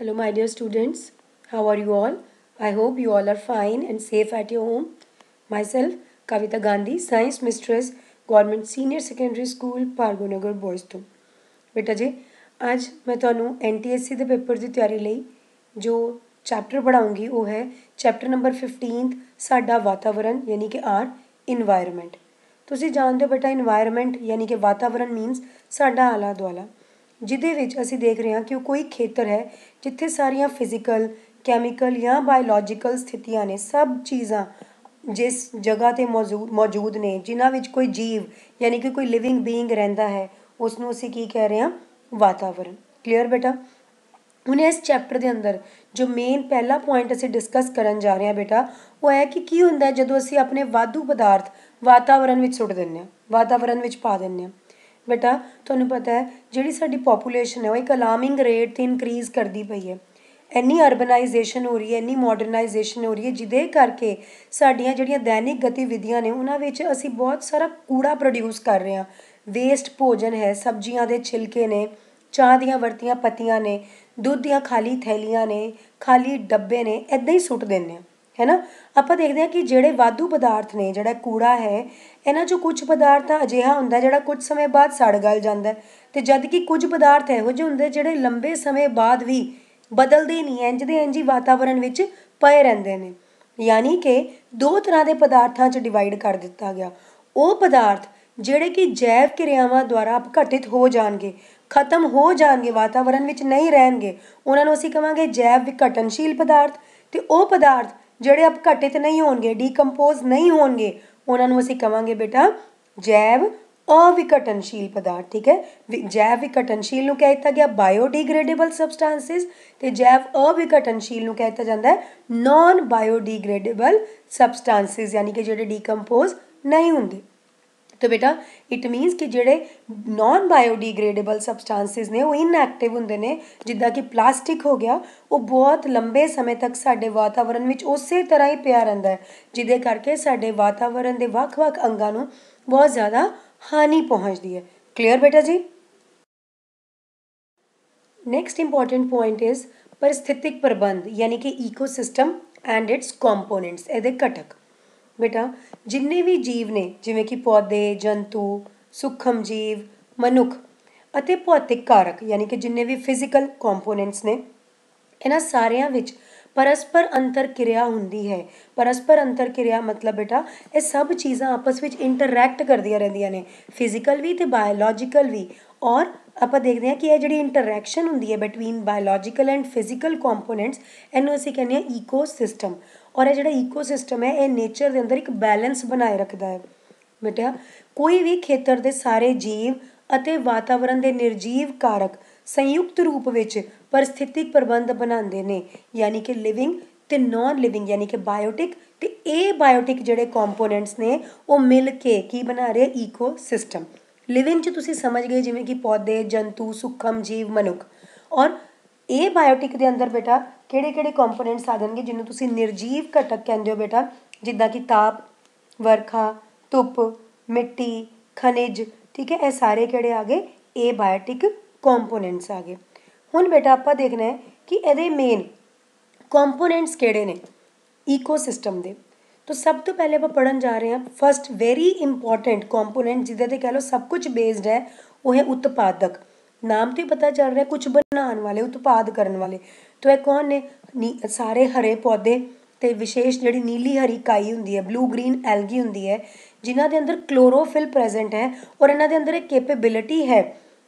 Hello, my dear students. How are you all? I hope you all are fine and safe at your home. Myself, Kavita Gandhi, Science Mistress, Government Senior Secondary School, Pargonagar Boys ਤੋਂ ਬੇਟਾ ਜੀ ਅੱਜ ਮੈਂ ਤੁਹਾਨੂੰ NTSC ਦੇ paper ਦੀ ਤਿਆਰੀ ਲਈ ਜੋ ਚੈਪਟਰ ਪੜਾਉਂਗੀ ਉਹ ਹੈ ਚੈਪਟਰ ਨੰਬਰ 15 ਸਾਡਾ ਵਾਤਾਵਰਣ ਯਾਨੀ ਕਿ ਆਰ ਇਨਵਾਇਰਨਮੈਂਟ। ਤੁਸੀਂ ਜਾਣਦੇ ਹੋ ਬੇਟਾ ਇਨਵਾਇਰਨਮੈਂਟ ਯਾਨੀ ਕਿ ਵਾਤਾਵਰਣ ਮੀਨਸ ਸਾਡਾ ਆਲਾ ਦੁਆਲਾ, ਜਿਹਦੇ ਵਿੱਚ ਅਸੀਂ ਦੇਖ ਰਹੇ ਹਾਂ ਕਿ ਉਹ ਕੋਈ ਖੇਤਰ ਹੈ ਜਿੱਥੇ ਸਾਰੀਆਂ ਫਿਜ਼ੀਕਲ ਕੈਮੀਕਲ ਜਾਂ ਬਾਇਓਲੋਜੀਕਲ ਸਥਿਤੀਆਂ ਨੇ, ਸਭ ਚੀਜ਼ਾਂ ਜਿਸ ਜਗ੍ਹਾ 'ਤੇ ਮੌਜੂਦ ਨੇ ਜਿਨ੍ਹਾਂ ਵਿੱਚ ਕੋਈ ਜੀਵ ਯਾਨੀ ਕਿ ਕੋਈ ਲਿਵਿੰਗ ਬੀਇੰਗ ਰਹਿੰਦਾ ਹੈ, ਉਸ ਨੂੰ ਅਸੀਂ ਕੀ ਕਹਿ ਰਹੇ ਹਾਂ? ਵਾਤਾਵਰਣ। ਕਲੀਅਰ ਬੇਟਾ? ਹੁਣ ਇਸ ਚੈਪਟਰ ਦੇ ਅੰਦਰ ਜੋ ਮੇਨ ਪਹਿਲਾ ਪੁਆਇੰਟ ਅਸੀਂ ਡਿਸਕਸ ਕਰਨ ਜਾ ਰਹੇ ਹਾਂ ਬੇਟਾ, ਉਹ ਹੈ ਕਿ ਕੀ ਹੁੰਦਾ ਜਦੋਂ ਅਸੀਂ ਆਪਣੇ ਵਾਧੂ ਪਦਾਰਥ ਵਾਤਾਵਰਣ ਵਿੱਚ ਸੁੱਟ ਦਿੰਦੇ ਹਾਂ, ਵਾਤਾਵਰਣ ਵਿੱਚ ਪਾ ਦਿੰਦੇ ਹਾਂ। ਬੇਟਾ ਤੁਹਾਨੂੰ ਪਤਾ ਹੈ ਜਿਹੜੀ ਸਾਡੀ ਪੋਪੂਲੇਸ਼ਨ ਹੈ ਉਹ ਇੱਕ ਅਲਾਰਮਿੰਗ ਰੇਟ 'ਤੇ ਇਨਕਰੀਜ਼ ਕਰਦੀ ਪਈ ਹੈ। ਇੰਨੀ ਅਰਬਨਾਈਜੇਸ਼ਨ ਹੋ ਰਹੀ ਹੈ, ਇੰਨੀ ਮਾਡਰਨਾਈਜੇਸ਼ਨ ਹੋ ਰਹੀ ਹੈ, ਜਿਹਦੇ ਕਰਕੇ ਸਾਡੀਆਂ ਜਿਹੜੀਆਂ ਦੈਨਿਕ ਗਤੀਵਿਧੀਆਂ ਨੇ ਉਹਨਾਂ ਵਿੱਚ ਅਸੀਂ ਬਹੁਤ ਸਾਰਾ ਕੂੜਾ ਪ੍ਰੋਡਿਊਸ ਕਰ ਰਹੇ ਹਾਂ। ਵੇਸਟ ਭੋਜਨ ਹੈ, ਸਬਜ਼ੀਆਂ ਦੇ ਛਿਲਕੇ ਨੇ, ਚਾਹ ਦੀਆਂ ਵਰਤੀਆਂ ਪੱਤੀਆਂ ਨੇ, ਦੁੱਧ ਦੀਆਂ ਖਾਲੀ ਥੈਲੀਆਂ ਨੇ, ਖਾਲੀ ਡੱਬੇ ਨੇ, ਇੱਦਾਂ ਹੀ ਸੁੱਟ ਦਿੰਦੇ ਹਾਂ, ਹੈ ਨਾ। ਆਪਾਂ ਦੇਖਦੇ ਹਾਂ ਕਿ ਜਿਹੜੇ ਵਾਧੂ ਪਦਾਰਥ ਨੇ, ਜਿਹੜਾ ਕੂੜਾ ਹੈ, ਇਹਨਾਂ 'ਚੋਂ ਕੁਝ ਪਦਾਰਥ ਤਾਂ ਅਜਿਹਾ ਹੁੰਦਾ ਜਿਹੜਾ ਕੁਝ ਸਮੇਂ ਬਾਅਦ ਸੜ ਗਲ ਜਾਂਦਾ ਅਤੇ ਜਦ ਕਿ ਕੁਝ ਪਦਾਰਥ ਇਹੋ ਜਿਹੇ ਹੁੰਦੇ ਜਿਹੜੇ ਲੰਬੇ ਸਮੇਂ ਬਾਅਦ ਵੀ ਬਦਲਦੇ ਨਹੀਂ, ਇੰਝ ਦੇ ਇੰਝ ਹੀ ਵਾਤਾਵਰਣ ਵਿੱਚ ਪਏ ਰਹਿੰਦੇ ਨੇ। ਯਾਨੀ ਕਿ ਦੋ ਤਰ੍ਹਾਂ ਦੇ ਪਦਾਰਥਾਂ 'ਚ ਡਿਵਾਈਡ ਕਰ ਦਿੱਤਾ ਗਿਆ। ਉਹ ਪਦਾਰਥ ਜਿਹੜੇ ਕਿ ਜੈਵ ਕਿਰਿਆਵਾਂ ਦੁਆਰਾ ਅਪਘਟਿਤ ਹੋ ਜਾਣਗੇ, ਖਤਮ ਹੋ ਜਾਣਗੇ, ਵਾਤਾਵਰਣ ਵਿੱਚ ਨਹੀਂ ਰਹਿਣਗੇ, ਉਹਨਾਂ ਨੂੰ ਅਸੀਂ ਕਹਾਂਗੇ ਜੈਵ ਵਿਘਟਨਸ਼ੀਲ ਪਦਾਰਥ। ਅਤੇ ਉਹ ਪਦਾਰਥ ਜਿਹੜੇ ਅਪਘਟਿਤ ਨਹੀਂ ਹੋਣਗੇ, ਡੀਕੰਪੋਜ਼ ਨਹੀਂ ਹੋਣਗੇ, ਉਹਨਾਂ ਨੂੰ ਅਸੀਂ ਕਹਾਂਗੇ ਬੇਟਾ ਜੈਵ ਅਵਿਘਟਨਸ਼ੀਲ ਪਦਾਰਥ। ਠੀਕ ਹੈ, ਜੈਵ ਵਿਘਟਨਸ਼ੀਲ ਨੂੰ ਕਹਿ ਦਿੱਤਾ ਗਿਆ ਬਾਇਓਡੀਗ੍ਰੇਡੇਬਲ ਸਬਸਟੈਂਸਿਸ ਅਤੇ ਜੈਵ ਅਵਿਘਟਨਸ਼ੀਲ ਨੂੰ ਕਹਿ ਦਿੱਤਾ ਜਾਂਦਾ ਨੋਨ ਬਾਇਓਡੀਗ੍ਰੇਡੇਬਲ ਸਬਸਟੈਂਸਿਸ, ਯਾਨੀ ਕਿ ਜਿਹੜੇ ਡੀਕੰਪੋਜ਼ ਨਹੀਂ ਹੁੰਦੇ। ਤਾਂ ਬੇਟਾ ਇਟ ਮੀਨਸ ਕਿ ਜਿਹੜੇ ਨੋਨ ਬਾਇਓਡੀਗ੍ਰੇਡੇਬਲ ਸਬਸਟੈਂਸਿਸ ਨੇ ਉਹ ਇਨਐਕਟਿਵ ਹੁੰਦੇ ਨੇ, ਜਿੱਦਾਂ ਕਿ ਪਲਾਸਟਿਕ ਹੋ ਗਿਆ, ਉਹ ਬਹੁਤ ਲੰਬੇ ਸਮੇਂ ਤੱਕ ਸਾਡੇ ਵਾਤਾਵਰਣ ਵਿੱਚ ਉਸੇ ਤਰ੍ਹਾਂ ਹੀ ਪਿਆ ਰਹਿੰਦਾ ਹੈ, ਜਿਹਦੇ ਕਰਕੇ ਸਾਡੇ ਵਾਤਾਵਰਣ ਦੇ ਵੱਖ-ਵੱਖ ਅੰਗਾਂ ਨੂੰ ਬਹੁਤ ਜ਼ਿਆਦਾ ਹਾਨੀ ਪਹੁੰਚਦੀ ਹੈ। ਕਲੀਅਰ ਬੇਟਾ ਜੀ? ਨੈਕਸਟ ਇੰਪੋਰਟੈਂਟ ਪੁਆਇੰਟ ਇਜ਼ ਪਰਿਸਥਿਤਿਕ ਪ੍ਰਬੰਧ ਯਾਨੀ ਕਿ ਈਕੋਸਿਸਟਮ ਐਂਡ ਇਟਸ ਕੰਪੋਨੈਂਟਸ, ਇਹਦੇ ਘਟਕ। ਬੇਟਾ ਜਿੰਨੇ ਵੀ ਜੀਵ ਨੇ ਜਿਵੇਂ ਕਿ ਪੌਦੇ, ਜੰਤੂ, ਸੂਖਮ ਜੀਵ, ਮਨੁੱਖ ਅਤੇ ਭੌਤਿਕ ਕਾਰਕ ਯਾਨੀ ਕਿ ਜਿੰਨੇ ਵੀ ਫਿਜ਼ੀਕਲ ਕੰਪੋਨੈਂਟਸ ਨੇ, ਇਹਨਾਂ ਸਾਰਿਆਂ ਵਿੱਚ ਪਰਸਪਰ ਅੰਤਰ ਕਿਰਿਆ ਹੁੰਦੀ ਹੈ। ਪਰਸਪਰ ਅੰਤਰ ਕਿਰਿਆ ਮਤਲਬ ਬੇਟਾ ਇਹ ਸਭ ਚੀਜ਼ਾਂ ਆਪਸ ਵਿੱਚ ਇੰਟਰੈਕਟ ਕਰਦੀਆਂ ਰਹਿੰਦੀਆਂ ਨੇ, ਫਿਜ਼ੀਕਲ ਵੀ ਅਤੇ ਬਾਇਓਲੋਜੀਕਲ ਵੀ। ਔਰ ਆਪਾਂ ਦੇਖਦੇ ਹਾਂ ਕਿ ਇਹ ਜਿਹੜੀ ਇੰਟਰੈਕਸ਼ਨ ਹੁੰਦੀ ਹੈ between biological and physical components, ਇਹਨੂੰ ਅਸੀਂ ਕਹਿੰਦੇ ਹਾਂ ਈਕੋ ਸਿਸਟਮ। ਔਰ ਇਹ ਜਿਹੜਾ ਈਕੋ ਸਿਸਟਮ ਹੈ ਇਹ ਨੇਚਰ ਦੇ ਅੰਦਰ ਇੱਕ ਬੈਲੈਂਸ ਬਣਾਏ ਰੱਖਦਾ ਹੈ। ਬੇਟਾ ਕੋਈ ਵੀ ਖੇਤਰ ਦੇ ਸਾਰੇ ਜੀਵ ਅਤੇ ਵਾਤਾਵਰਣ ਦੇ ਨਿਰਜੀਵ ਕਾਰਕ ਸੰਯੁਕਤ ਰੂਪ ਵਿੱਚ ਪਰਿਸਥਿਤਿਕ ਪ੍ਰਬੰਧ ਬਣਾਉਂਦੇ ਨੇ, ਯਾਨੀ ਕਿ ਲਿਵਿੰਗ ਅਤੇ ਨੋਨ ਲਿਵਿੰਗ ਯਾਨੀ ਕਿ ਬਾਇਓਟਿਕ ਅਤੇ ਇਹ ਬਾਇਓਟਿਕ ਜਿਹੜੇ ਕੰਪੋਨੈਂਟਸ ਨੇ ਉਹ ਮਿਲ ਕੇ ਕੀ ਬਣਾ ਰਹੇ? Eco system. ਲਿਵਿੰਗ 'ਚ ਤੁਸੀਂ ਸਮਝ ਗਏ ਜਿਵੇਂ ਕਿ ਪੌਦੇ, ਜੰਤੂ, ਸੂਖਮ ਜੀਵ, ਮਨੁੱਖ। ਔਰ ਇਹ ਬਾਇਓਟਿਕ ਦੇ ਅੰਦਰ ਬੇਟਾ ਕਿਹੜੇ ਕਿਹੜੇ ਕੰਪੋਨੈਂਟਸ ਆ ਜਾਣਗੇ ਜਿਹਨੂੰ ਤੁਸੀਂ ਨਿਰਜੀਵ ਘਟਕ ਕਹਿੰਦੇ ਹੋ ਬੇਟਾ, ਜਿੱਦਾਂ ਕਿ ਤਾਪ, ਵਰਖਾ, ਧੁੱਪ, ਮਿੱਟੀ, ਖਣਿਜ। ਠੀਕ ਹੈ, ਇਹ ਸਾਰੇ ਕਿਹੜੇ ਆ ਗਏ? ਇਹ ਬਾਇਓਟਿਕ ਕੰਪੋਨੈਂਟਸ ਆ ਗਏ। ਹੁਣ ਬੇਟਾ ਆਪਾਂ ਦੇਖਣਾ ਹੈ ਕਿ ਇਹਦੇ ਮੇਨ ਕੰਪੋਨੈਂਟਸ ਕਿਹੜੇ ਨੇ ਈਕੋਸਿਸਟਮ ਦੇ। ਤਾਂ ਸਭ ਤੋਂ ਪਹਿਲੇ ਆਪਾਂ ਪੜ੍ਹਨ ਜਾ ਰਹੇ ਹਾਂ ਫਸਟ ਵੈਰੀ ਇੰਪੋਰਟੈਂਟ ਕੰਪੋਨੈਂਟ ਜਿਹਦੇ 'ਤੇ ਕਹਿ ਲਓ ਸਭ ਕੁਝ ਬੇਸਡ ਹੈ, ਉਹ ਹੈ ਉਤਪਾਦਕ। ਨਾਮ ਤੋਂ ਹੀ ਪਤਾ ਚੱਲ ਰਿਹਾ ਕੁਝ ਬਣਾਉਣ ਵਾਲੇ, ਉਤਪਾਦ ਕਰਨ ਵਾਲੇ। ਤਾਂ ਇਹ ਕੌਣ ਨੇ? ਸਾਰੇ ਹਰੇ ਪੌਦੇ ਅਤੇ ਵਿਸ਼ੇਸ਼ ਜਿਹੜੀ ਨੀਲੀ ਹਰੀ ਕਾਈ ਹੁੰਦੀ ਹੈ, ਬਲੂ ਗ੍ਰੀਨ ਐਲਗੀ ਹੁੰਦੀ ਹੈ, ਜਿਨ੍ਹਾਂ ਦੇ ਅੰਦਰ ਕਲੋਰੋਫਿਲ ਪ੍ਰੈਜ਼ੈਂਟ ਹੈ। ਔਰ ਇਹਨਾਂ ਦੇ ਅੰਦਰ ਇੱਕ ਕੈਪੇਬਿਲਿਟੀ ਹੈ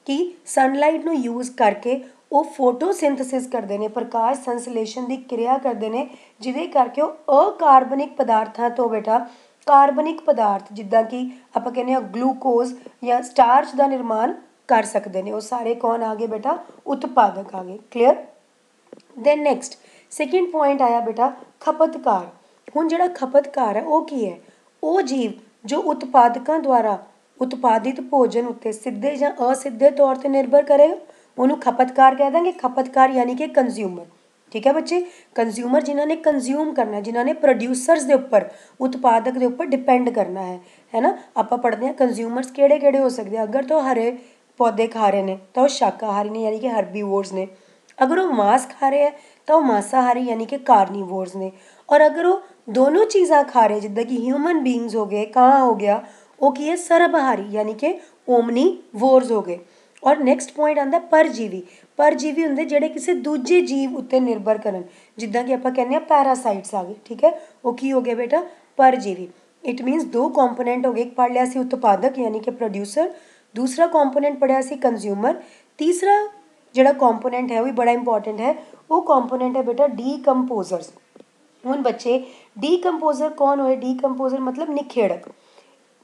ਕਿ ਸਨਲਾਈਟ ਨੂੰ ਯੂਜ਼ ਕਰਕੇ ਉਹ ਫੋਟੋਸਿੰਥਸਿਸ ਕਰਦੇ ਨੇ, ਪ੍ਰਕਾਸ਼ ਸੰਸਲੇਸ਼ਨ ਦੀ ਕਿਰਿਆ ਕਰਦੇ ਨੇ, ਜਿਹਦੇ ਕਰਕੇ ਉਹ ਅਕਾਰਬਨਿਕ ਪਦਾਰਥਾਂ ਤੋਂ ਬੇਟਾ ਕਾਰਬਨਿਕ ਪਦਾਰਥ ਜਿੱਦਾਂ ਕਿ ਆਪਾਂ ਕਹਿੰਦੇ ਹਾਂ ਗਲੂਕੋਜ਼ ਜਾਂ ਸਟਾਰਚ ਦਾ ਨਿਰਮਾਣ ਕਰ ਸਕਦੇ ਨੇ। ਉਹ ਸਾਰੇ ਕੌਣ ਆ ਗਏ ਬੇਟਾ? ਉਤਪਾਦਕ ਆ ਗਏ। Clear? Then next second point ਆਇਆ ਬੇਟਾ ਖਪਤਕਾਰ। ਹੁਣ ਜਿਹੜਾ ਖਪਤਕਾਰ ਹੈ ਉਹ ਕੀ ਹੈ? ਉਹ ਜੀਵ ਜੋ ਉਤਪਾਦਕਾਂ ਦੁਆਰਾ ਉਤਪਾਦਿਤ ਭੋਜਨ ਉੱਤੇ ਸਿੱਧੇ ਜਾਂ ਅਸਿੱਧੇ ਤੌਰ 'ਤੇ ਨਿਰਭਰ ਕਰੇਗਾ, ਉਹਨੂੰ ਖਪਤਕਾਰ ਕਹਿ ਦਾਂਗੇ। ਖਪਤਕਾਰ ਯਾਨੀ ਕਿ ਕੰਜ਼ਿਊਮਰ। ਠੀਕ ਹੈ ਬੱਚੇ, ਕੰਜ਼ਿਊਮਰ ਜਿਨ੍ਹਾਂ ਨੇ ਕੰਜ਼ਿਊਮ ਕਰਨਾ, ਜਿਨ੍ਹਾਂ ਨੇ ਪ੍ਰੋਡਿਊਸਰਸ ਦੇ ਉੱਪਰ, ਉਤਪਾਦਕ ਦੇ ਉੱਪਰ ਡਿਪੈਂਡ ਕਰਨਾ ਹੈ ਨਾ। ਆਪਾਂ ਪੜ੍ਹਦੇ ਹਾਂ ਕੰਜ਼ਿਊਮਰਸ ਕਿਹੜੇ ਕਿਹੜੇ ਹੋ ਸਕਦੇ ਆ। ਅਗਰ ਤਾਂ ਉਹ ਹਰੇ ਪੌਦੇ ਖਾ ਰਹੇ ਨੇ ਤਾਂ ਉਹ ਸ਼ਾਕਾਹਾਰੀ ਨੇ ਯਾਨੀ ਕਿ ਹਰਬੀਵੋਰਸ ਨੇ। अगर वो मांस खा रहे हैं तो वो मांसाहारी यानी कि कार्निवोर्स ने। और अगर वो दोनों चीज़ां खा रहे जिद्दां कि ह्यूमन बींग्स हो गए, ਕਾਂ हो गया, वो की है सर्वहारी यानी कि ओमनीवोर्स हो गए। और ਨੈਕਸਟ ਪੁਆਇੰਟ ਆਉਂਦਾ ਪਰਜੀਵੀ। ਪਰਜੀਵੀ ਹੁੰਦੇ ਜਿਹੜੇ ਕਿਸੇ ਦੂਜੇ ਜੀਵ ਉੱਤੇ ਨਿਰਭਰ ਕਰਨ, ਜਿੱਦਾਂ ਕਿ ਆਪਾਂ ਕਹਿੰਦੇ ਆ ਪੈਰਾਸਾਈਟਸ ਆ ਗਏ, ਠੀਕ ਹੈ, ਉਹ ਕੀ ਹੋ ਗਿਆ ਬੇਟਾ ਪਰਜੀਵੀ। ਇਟ ਮੀਨਸ ਦੋ ਕੰਪੋਨੈਂਟ ਹੋ ਗਏ, ਇੱਕ ਪੜ੍ਹ ਲਿਆ ਸੀ ਉਤਪਾਦਕ ਯਾਨੀ ਕਿ ਪ੍ਰੋਡਿਊਸਰ, ਦੂਸਰਾ ਕੰਪੋਨੈਂਟ ਪੜ੍ਹਿਆ ਸੀ ਕੰਜ਼ਿਊਮਰ, ਤੀਸਰਾ ਜਿਹੜਾ ਕੰਪੋਨੈਂਟ ਹੈ ਉਹ ਵੀ ਬੜਾ ਇੰਪੋਰਟੈਂਟ ਹੈ, ਉਹ ਕੰਪੋਨੈਂਟ ਹੈ ਬੇਟਾ ਡੀਕੰਪੋਜ਼ਰਸ। ਹੁਣ ਬੱਚੇ ਡੀਕੰਪੋਜ਼ਰ ਕੌਣ ਹੋਏ? ਡੀਕੰਪੋਜ਼ਰ ਮਤਲਬ ਨਿਖੇੜਕ।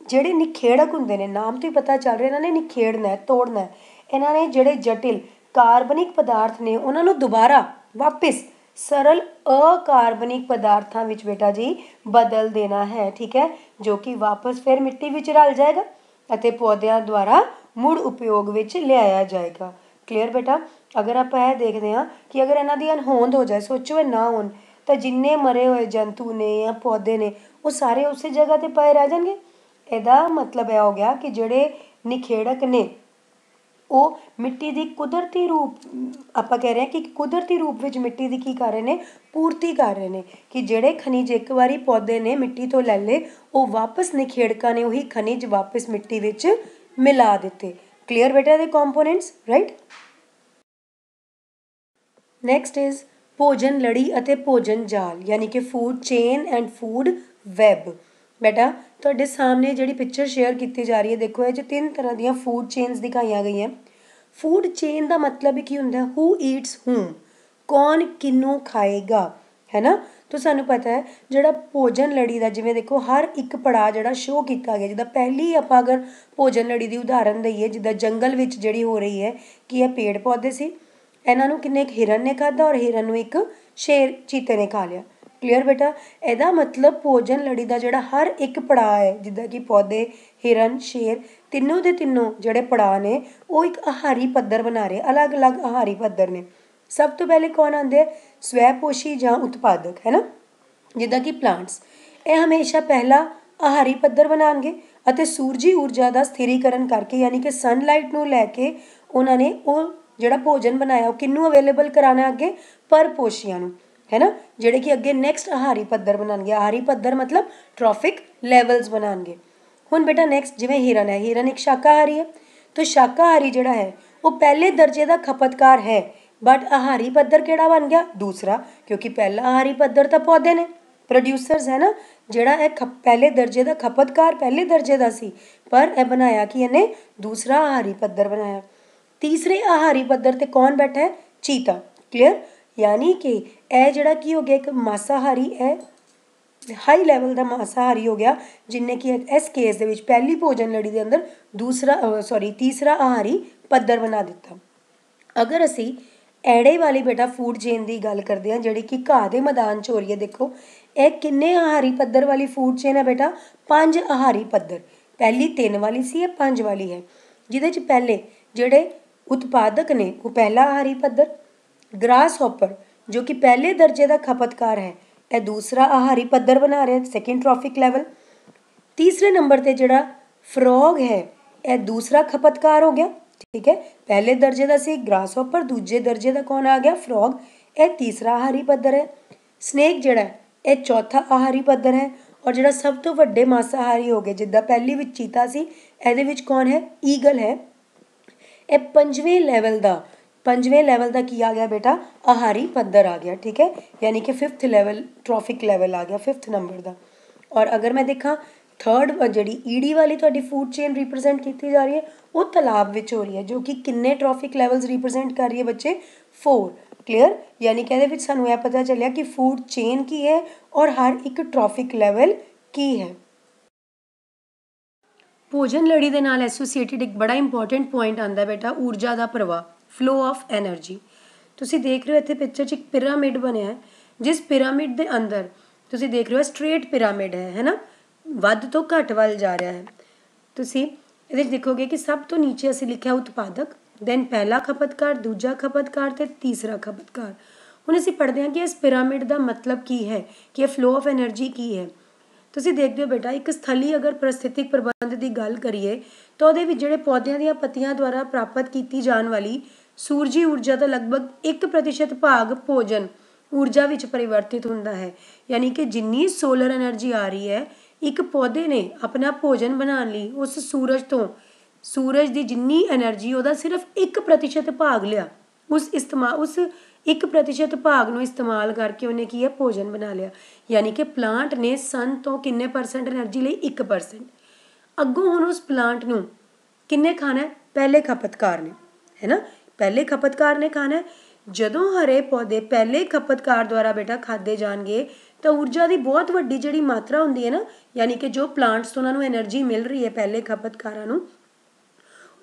ਜਿਹੜੇ ਨਿਖੇੜਕ ਹੁੰਦੇ ਨੇ, ਨਾਮ ਤੋਂ ਹੀ ਪਤਾ ਚੱਲ ਰਿਹਾ ਇਹਨਾਂ ਨੇ ਨਿਖੇੜਨਾ, ਤੋੜਨਾ। ਇਹਨਾਂ ਨੇ ਜਿਹੜੇ ਜਟਿਲ ਕਾਰਬਨਿਕ ਪਦਾਰਥ ਨੇ ਉਹਨਾਂ ਨੂੰ ਦੁਬਾਰਾ ਵਾਪਿਸ ਸਰਲ ਅਕਾਰਬਨਿਕ ਪਦਾਰਥਾਂ ਵਿੱਚ ਬੇਟਾ ਜੀ ਬਦਲ ਦੇਣਾ ਹੈ, ਠੀਕ ਹੈ, ਜੋ ਕਿ ਵਾਪਸ ਫਿਰ ਮਿੱਟੀ ਵਿੱਚ ਰਲ ਜਾਏਗਾ ਅਤੇ ਪੌਦਿਆਂ ਦੁਆਰਾ ਮੁੜ ਉਪਯੋਗ ਵਿੱਚ ਲਿਆਇਆ ਜਾਏਗਾ। ਕਲੀਅਰ ਬੇਟਾ? ਅਗਰ ਆਪਾਂ ਇਹ ਦੇਖਦੇ ਹਾਂ ਕਿ ਅਗਰ ਇਹਨਾਂ ਦੀ ਅਣਹੋਂਦ ਹੋ ਜਾਏ, ਸੋਚੋ ਇਹ ਨਾ ਹੋਣ, ਤਾਂ ਜਿੰਨੇ ਮਰੇ ਹੋਏ ਜੰਤੂ ਨੇ ਜਾਂ ਪੌਦੇ ਨੇ ਉਹ ਸਾਰੇ ਉਸੇ ਜਗ੍ਹਾ 'ਤੇ ਪਏ ਰਹਿ ਜਾਣਗੇ। ਇਹਦਾ ਮਤਲਬ ਇਹ ਹੋ ਗਿਆ ਕਿ ਜਿਹੜੇ ਨਿਖੇੜਕ ਨੇ ਉਹ ਮਿੱਟੀ ਦੀ ਕੁਦਰਤੀ ਰੂਪ, ਆਪਾਂ ਕਹਿ ਰਹੇ ਹਾਂ ਕਿ ਕੁਦਰਤੀ ਰੂਪ ਵਿੱਚ ਮਿੱਟੀ ਦੀ ਕੀ ਕਰ ਰਹੇ ਨੇ? ਪੂਰਤੀ ਕਰ ਰਹੇ ਨੇ, ਕਿ ਜਿਹੜੇ ਖਣਿਜ ਇੱਕ ਵਾਰੀ ਪੌਦੇ ਨੇ ਮਿੱਟੀ ਤੋਂ ਲੈ ਲਏ, ਉਹ ਵਾਪਸ ਨਿਖੇੜਕਾਂ ਨੇ ਉਹੀ ਖਣਿਜ ਵਾਪਸ ਮਿੱਟੀ ਵਿੱਚ ਮਿਲਾ ਦਿੱਤੇ। ਕਲੀਅਰ ਬੇਟਾ ਦੇ ਕੰਪੋਨੈਂਟਸ, ਰਾਈਟ? ਨੈਕਸਟ ਇਜ਼ ਭੋਜਨ ਲੜੀ ਅਤੇ ਭੋਜਨ ਜਾਲ ਯਾਨੀ ਕਿ food chain and food web. ਬੇਟਾ ਤੁਹਾਡੇ ਸਾਹਮਣੇ ਜਿਹੜੀ ਪਿਕਚਰ ਸ਼ੇਅਰ ਕੀਤੀ ਜਾ ਰਹੀ ਹੈ, ਦੇਖੋ ਇਹ 'ਚ 3 ਤਰ੍ਹਾਂ ਦੀਆਂ ਫੂਡ ਚੇਨਸ ਦਿਖਾਈਆਂ ਗਈਆਂ। ਫੂਡ ਚੇਨ ਦਾ ਮਤਲਬ ਹੀ ਕੀ ਹੁੰਦਾ? ਹੂ ਈਟਸ ਹੂਮ, ਕੌਣ ਕਿਹਨੂੰ ਖਾਏਗਾ, ਹੈ ਨਾ। ਤਾਂ ਸਾਨੂੰ ਪਤਾ ਹੈ ਜਿਹੜਾ ਭੋਜਨ ਲੜੀ ਦਾ, ਜਿਵੇਂ ਦੇਖੋ ਹਰ ਇੱਕ ਪੜਾਅ ਜਿਹੜਾ ਸ਼ੋਅ ਕੀਤਾ ਗਿਆ, ਜਿੱਦਾਂ ਪਹਿਲੀ ਆਪਾਂ ਅਗਰ ਭੋਜਨ ਲੜੀ ਦੀ ਉਦਾਹਰਨ ਦਈਏ, ਜਿੱਦਾਂ ਜੰਗਲ ਵਿੱਚ ਜਿਹੜੀ ਹੋ ਰਹੀ ਹੈ ਕਿ ਇਹ ਪੇੜ ਪੌਦੇ ਸੀ, ਇਹਨਾਂ ਨੂੰ ਕਿੰਨੇ ਇੱਕ ਹਿਰਨ ਨੇ ਖਾਧਾ ਔਰ ਹਿਰਨ ਨੂੰ ਇੱਕ ਸ਼ੇਰ ਚੀਤੇ ਨੇ ਖਾ ਲਿਆ। ਕਲੀਅਰ ਬੇਟਾ? ਇਹਦਾ ਮਤਲਬ ਭੋਜਨ ਲੜੀ ਦਾ ਜਿਹੜਾ ਹਰ ਇੱਕ ਪੜਾਅ ਹੈ, ਜਿੱਦਾਂ ਕਿ ਪੌਦੇ, ਹਿਰਨ, ਸ਼ੇਰ, ਤਿੰਨੋਂ ਦੇ ਤਿੰਨੋਂ ਜਿਹੜੇ ਪੜਾਅ ਨੇ ਉਹ ਇੱਕ ਆਹਾਰੀ ਪੱਧਰ ਬਣਾ ਰਹੇ, ਅਲੱਗ ਅਲੱਗ ਆਹਾਰੀ ਪੱਧਰ ਨੇ। ਸਭ ਤੋਂ ਪਹਿਲੇ ਕੌਣ ਆਉਂਦੇ? ਸਵੈਪੋਸ਼ੀ ਜਾਂ ਉਤਪਾਦਕ, ਹੈ ਨਾ, ਜਿੱਦਾਂ ਕਿ ਪਲਾਂਟਸ। ਇਹ ਹਮੇਸ਼ਾ ਪਹਿਲਾ ਆਹਾਰੀ ਪੱਧਰ ਬਣਾਉਣਗੇ ਅਤੇ ਸੂਰਜੀ ਊਰਜਾ ਦਾ ਸਥਿਰੀਕਰਨ ਕਰਕੇ ਯਾਨੀ ਕਿ ਸਨਲਾਈਟ ਨੂੰ ਲੈ ਕੇ ਉਹਨਾਂ ਨੇ ਉਹ ਜਿਹੜਾ ਭੋਜਨ ਬਣਾਇਆ ਉਹ ਕਿਹਨੂੰ ਅਵੇਲੇਬਲ ਕਰਾਉਣਾ ਅੱਗੇ? ਪਰਪੋਸ਼ੀਆਂ ਨੂੰ, ਹੈ ਨਾ, ਜਿਹੜੇ ਕਿ ਅੱਗੇ ਨੈਕਸਟ ਆਹਾਰੀ ਪੱਧਰ ਬਣਾਉਣਗੇ। ਆਹਾਰੀ ਪੱਧਰ ਮਤਲਬ ਟ੍ਰੋਫਿਕ ਲੈਵਲਸ ਬਣਾਉਣਗੇ। ਹੁਣ ਬੇਟਾ ਨੈਕਸਟ ਜਿਵੇਂ ਹਿਰਨ ਹੈ, ਹਿਰਨ ਇੱਕ ਸ਼ਾਕਾਹਾਰੀ ਹੈ, ਤਾਂ ਸ਼ਾਕਾਹਾਰੀ ਜਿਹੜਾ ਹੈ ਉਹ ਪਹਿਲੇ ਦਰਜੇ ਦਾ ਖਪਤਕਾਰ ਹੈ, ਬਟ ਆਹਾਰੀ ਪੱਧਰ ਕਿਹੜਾ ਬਣ ਗਿਆ? ਦੂਸਰਾ, ਕਿਉਂਕਿ ਪਹਿਲਾ ਆਹਾਰੀ ਪੱਧਰ ਤਾਂ ਪੌਦੇ ਨੇ, ਪ੍ਰੋਡਿਊਸਰਸ, ਹੈ ਨਾ। ਜਿਹੜਾ ਇਹ ਪਹਿਲੇ ਦਰਜੇ ਦਾ ਖਪਤਕਾਰ ਪਹਿਲੇ ਦਰਜੇ ਦਾ ਸੀ, ਪਰ ਇਹ ਬਣਾਇਆ ਕਿ ਇਹਨੇ ਦੂਸਰਾ ਆਹਾਰੀ ਪੱਧਰ ਬਣਾਇਆ। ਤੀਸਰੇ ਆਹਾਰੀ ਪੱਧਰ 'ਤੇ ਕੌਣ ਬੈਠਾ ਹੈ? ਚੀਤਾ। ਕਲੀਅਰ? ਯਾਨੀ ਕਿ ਇਹ ਜਿਹੜਾ ਕੀ ਹੋ ਗਿਆ? ਇੱਕ ਮਾਸਾਹਾਰੀ, ਹੈ ਹਾਈ ਲੈਵਲ ਦਾ ਮਾਸਾਹਾਰੀ ਹੋ ਗਿਆ, ਜਿੰਨੇ ਕਿ ਇਸ ਕੇਸ ਦੇ ਵਿੱਚ ਪਹਿਲੀ ਭੋਜਨ ਲੜੀ ਦੇ ਅੰਦਰ ਤੀਸਰਾ ਆਹਾਰੀ ਪੱਧਰ ਬਣਾ ਦਿੱਤਾ। ਅਗਰ ਅਸੀਂ ਐੜੇ ਵਾਲੀ ਬੇਟਾ ਫੂਡ ਚੇਨ ਦੀ ਗੱਲ ਕਰਦੇ ਹਾਂ, ਜਿਹੜੀ ਕਿ ਘਾਹ ਦੇ ਮੈਦਾਨ 'ਚ ਹੋ ਰਹੀ ਹੈ, ਦੇਖੋ ਇਹ ਕਿੰਨੇ ਆਹਾਰੀ ਪੱਧਰ ਵਾਲੀ ਫੂਡ ਚੇਨ ਹੈ ਬੇਟਾ? 5 ਆਹਾਰੀ ਪੱਧਰ। ਪਹਿਲੀ 3 ਵਾਲੀ ਸੀ, ਇਹ 5 ਵਾਲੀ ਹੈ, ਜਿਹਦੇ 'ਚ ਪਹਿਲੇ ਜਿਹੜੇ ਉਤਪਾਦਕ ਨੇ ਉਹ ਪਹਿਲਾ ਆਹਾਰੀ ਪੱਧਰ, ਗ੍ਰਾਸ ਹੌਪਰ ਜੋ ਕਿ ਪਹਿਲੇ ਦਰਜੇ ਦਾ ਖਪਤਕਾਰ ਹੈ ਇਹ ਦੂਸਰਾ ਆਹਾਰੀ ਪੱਧਰ ਬਣਾ ਰਿਹਾ, ਸੈਕਿੰਡ ਟ੍ਰੋਫਿਕ ਲੈਵਲ। ਤੀਸਰੇ ਨੰਬਰ 'ਤੇ ਜਿਹੜਾ ਫਰੋਗ ਹੈ ਇਹ ਦੂਸਰਾ ਖਪਤਕਾਰ ਹੋ ਗਿਆ, ਠੀਕ ਹੈ, ਪਹਿਲੇ ਦਰਜੇ ਦਾ ਸੀ ਗ੍ਰਾਸ ਹੌਪਰ, ਦੂਜੇ ਦਰਜੇ ਦਾ ਕੌਣ ਆ ਗਿਆ? ਫਰੋਗ, ਇਹ ਤੀਸਰਾ ਆਹਾਰੀ ਪੱਧਰ ਹੈ। ਸਨੇਕ ਜਿਹੜਾ ਇਹ ਚੌਥਾ ਆਹਾਰੀ ਪੱਧਰ ਹੈ। ਔਰ ਜਿਹੜਾ ਸਭ ਤੋਂ ਵੱਡੇ ਮਾਸਾਹਾਰੀ ਹੋ ਗਏ, ਜਿੱਦਾਂ ਪਹਿਲੀ ਵਿੱਚ ਚੀਤਾ ਸੀ, ਇਹਦੇ ਵਿੱਚ ਕੌਣ ਹੈ? ਈਗਲ ਹੈ। ਇਹ ਪੰਜਵੇਂ ਲੈਵਲ ਦਾ ਕੀ ਆ ਗਿਆ ਬੇਟਾ? ਆਹਾਰੀ ਪੱਧਰ ਆ ਗਿਆ, ਠੀਕ ਹੈ, ਯਾਨੀ ਕਿ 5th ਲੈਵਲ ਟ੍ਰੋਫਿਕ ਲੈਵਲ ਆ ਗਿਆ, 5th ਨੰਬਰ ਦਾ। ਔਰ ਅਗਰ ਮੈਂ ਦੇਖਾਂ ਥਰਡ ਜਿਹੜੀ ਈਡੀ ਵਾਲੀ ਤੁਹਾਡੀ ਫੂਡ ਚੇਨ ਰਿਪਰੈਜ਼ੈਂਟ ਕੀਤੀ ਜਾ ਰਹੀ ਹੈ ਉਹ ਤਲਾਬ ਵਿੱਚ ਹੋ ਰਹੀ ਹੈ, ਜੋ ਕਿ ਕਿੰਨੇ ਟ੍ਰੋਫਿਕ ਲੈਵਲਸ ਰਿਪਰੈਜ਼ੈਂਟ ਕਰ ਰਹੀ ਹੈ ਬੱਚੇ? 4। ਕਲੀਅਰ? ਯਾਨੀ ਕਿ ਇਹਦੇ ਵਿੱਚ ਸਾਨੂੰ ਇਹ ਪਤਾ ਚੱਲਿਆ ਕਿ ਫੂਡ ਚੇਨ ਕੀ ਹੈ ਔਰ ਹਰ ਇੱਕ ਟ੍ਰੋਫਿਕ ਲੈਵਲ ਕੀ ਹੈ। ਭੋਜਨ ਲੜੀ ਦੇ ਨਾਲ ਐਸੋਸੀਏਟਿਡ ਇੱਕ ਬੜਾ ਇੰਪੋਰਟੈਂਟ ਪੁਆਇੰਟ ਆਉਂਦਾ ਬੇਟਾ, ਊਰਜਾ ਦਾ ਪ੍ਰਵਾਹ, ਫਲੋ ਆਫ ਐਨਰਜੀ। ਤੁਸੀਂ ਦੇਖ ਰਹੇ ਹੋ ਇੱਥੇ ਪਿਕਚਰ 'ਚ ਇੱਕ ਪਿਰਾਮਿਡ ਬਣਿਆ ਹੈ, ਜਿਸ ਪਿਰਾਮਿਡ ਦੇ ਅੰਦਰ ਤੁਸੀਂ ਦੇਖ ਰਹੇ ਹੋ ਸਟ੍ਰੇਟ ਪਿਰਾਮਿਡ ਹੈ ਨਾ, ਵੱਧ ਤੋਂ ਘੱਟ ਵੱਲ ਜਾ ਰਿਹਾ ਹੈ। ਤੁਸੀਂ ਇਹਦੇ 'ਚ ਦੇਖੋਗੇ ਕਿ ਸਭ ਤੋਂ ਨੀਚੇ ਅਸੀਂ ਲਿਖਿਆ ਉਤਪਾਦਕ, ਦੈਨ ਪਹਿਲਾ ਖਪਤਕਾਰ, ਦੂਜਾ ਖਪਤਕਾਰ ਅਤੇ ਤੀਸਰਾ ਖਪਤਕਾਰ। ਹੁਣ ਅਸੀਂ ਪੜ੍ਹਦੇ ਹਾਂ ਕਿ ਇਸ ਪਿਰਾਮਿਡ ਦਾ ਮਤਲਬ ਕੀ ਹੈ, ਕਿ ਇਹ ਫਲੋ ਆਫ ਐਨਰਜੀ ਕੀ ਹੈ। ਤੁਸੀਂ ਦੇਖਦੇ ਹੋ ਬੇਟਾ ਇੱਕ ਸਥਲੀ ਅਗਰ ਪ੍ਰਸਥਿਤਿਕ ਪ੍ਰਬੰਧ ਦੀ ਗੱਲ ਕਰੀਏ ਤਾਂ ਉਹਦੇ ਵਿੱਚ ਜਿਹੜੇ ਪੌਦਿਆਂ ਦੀਆਂ ਪੱਤੀਆਂ ਦੁਆਰਾ ਪ੍ਰਾਪਤ ਕੀਤੀ ਜਾਣ ਵਾਲੀ ਸੂਰਜੀ ਊਰਜਾ ਦਾ ਲਗਭਗ 1% ਭਾਗ ਭੋਜਨ ਊਰਜਾ ਵਿੱਚ ਪਰਿਵਰਤਿਤ ਹੁੰਦਾ ਹੈ। ਯਾਨੀ ਕਿ ਜਿੰਨੀ ਸੋਲਰ એનર્ਜੀ ਆ ਰਹੀ ਹੈ, ਇੱਕ ਪੌਦੇ ਨੇ ਆਪਣਾ ਭੋਜਨ ਬਣਾਉਣ ਲਈ ਉਸ ਸੂਰਜ ਦੀ ਜਿੰਨੀ એનર્ਜੀ ਉਹਦਾ ਸਿਰਫ 1% ਭਾਗ ਲਿਆ। ਉਸ 1% ਭਾਗ ਨੂੰ ਇਸਤੇਮਾਲ ਕਰਕੇ ਉਹਨੇ ਕੀ ਹੈ, ਭੋਜਨ ਬਣਾ ਲਿਆ। ਯਾਨੀ ਕਿ ਪਲਾਂਟ ਨੇ ਸਨ ਤੋਂ ਕਿੰਨੇ ਪਰਸੈਂਟ એનર્ਜੀ ਲਈ? 1%। ਅੱਗੋਂ ਹੁਣ ਉਸ ਪਲਾਂਟ ਨੂੰ ਕਿੰਨੇ ਖਾਣਾ ਹੈ? ਪਹਿਲੇ ਖਪਤਕਾਰ ਨੇ, ਹੈ ਨਾ। ਪਹਿਲੇ ਖਪਤਕਾਰ ਨੇ ਖਾਣਾ ਹੈ। ਜਦੋਂ ਹਰੇ ਪੌਦੇ ਪਹਿਲੇ ਖਪਤਕਾਰ ਦੁਆਰਾ ਬੇਟਾ ਖਾਦੇ ਜਾਣਗੇ ਤਾਂ ਊਰਜਾ ਦੀ ਬਹੁਤ ਵੱਡੀ ਜਿਹੜੀ ਮਾਤਰਾ ਹੁੰਦੀ ਹੈ ਨਾ, ਯਾਨੀ ਕਿ ਜੋ ਪਲਾਂਟਸ ਤੋਂ ਉਹਨਾਂ ਨੂੰ એનર્ਜੀ ਮਿਲ ਰਹੀ ਹੈ ਪਹਿਲੇ ਖਪਤਕਾਰਾਂ ਨੂੰ,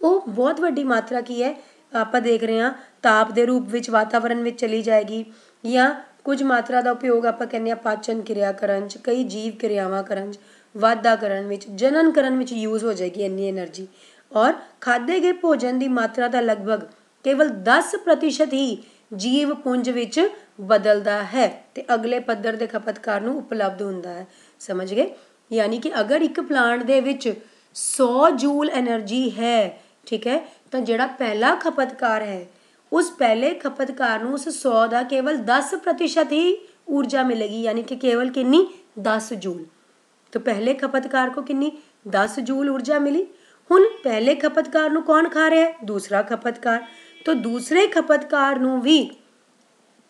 ਉਹ ਬਹੁਤ ਵੱਡੀ ਮਾਤਰਾ ਕੀ ਹੈ, ਆਪਾਂ ਦੇਖ ਰਹੇ ਹਾਂ ਤਾਪ ਦੇ ਰੂਪ ਵਿੱਚ ਵਾਤਾਵਰਣ ਵਿੱਚ ਚਲੀ ਜਾਏਗੀ, ਜਾਂ ਕੁਝ ਮਾਤਰਾ ਦਾ ਉਪਯੋਗ ਆਪਾਂ ਕਹਿੰਦੇ ਹਾਂ ਪਾਚਨ ਕਿਰਿਆ ਕਰਨ 'ਚ, ਕਈ ਜੀਵ ਕਿਰਿਆਵਾਂ ਕਰਨ 'ਚ, ਵਾਧਾ ਕਰਨ ਵਿੱਚ, ਜਨਨ ਕਰਨ ਵਿੱਚ ਯੂਜ਼ ਹੋ ਜਾਏਗੀ ਇੰਨੀ એનર્ਜੀ। ਔਰ ਖਾਦੇ ਗਏ ਭੋਜਨ ਦੀ ਮਾਤਰਾ ਦਾ ਲਗਭਗ ਕੇਵਲ 10% ਹੀ ਜੀਵ ਪੁੰਜ ਵਿੱਚ ਬਦਲਦਾ ਹੈ ਤੇ ਅਗਲੇ ਪੱਧਰ ਦੇ ਖਪਤਕਾਰ ਨੂੰ ਉਪਲਬਧ ਹੁੰਦਾ ਹੈ। ਸਮਝ ਗਏ? ਯਾਨੀ ਕਿ ਅਗਰ ਇੱਕ ਪਲਾਂਟ ਦੇ ਵਿੱਚ 100 ਜੂਲ એનર્ਜੀ ਹੈ, ਠੀਕ ਹੈ, ਤਾਂ ਜਿਹੜਾ ਪਹਿਲਾ ਖਪਤਕਾਰ ਹੈ उस पहले खपतकार ਨੂੰ उस 100 ਦਾ केवल 10% ही ऊर्जा मिलेगी, यानी कि केवल कितनी? 10 जूल। तो पहले खपतकार को कितनी? 10 जूल ऊर्जा मिली। हुण पहले खपतकार ਨੂੰ कौन खा रहा है? दूसरा खपतकार। तो दूसरे खपतकार ਨੂੰ भी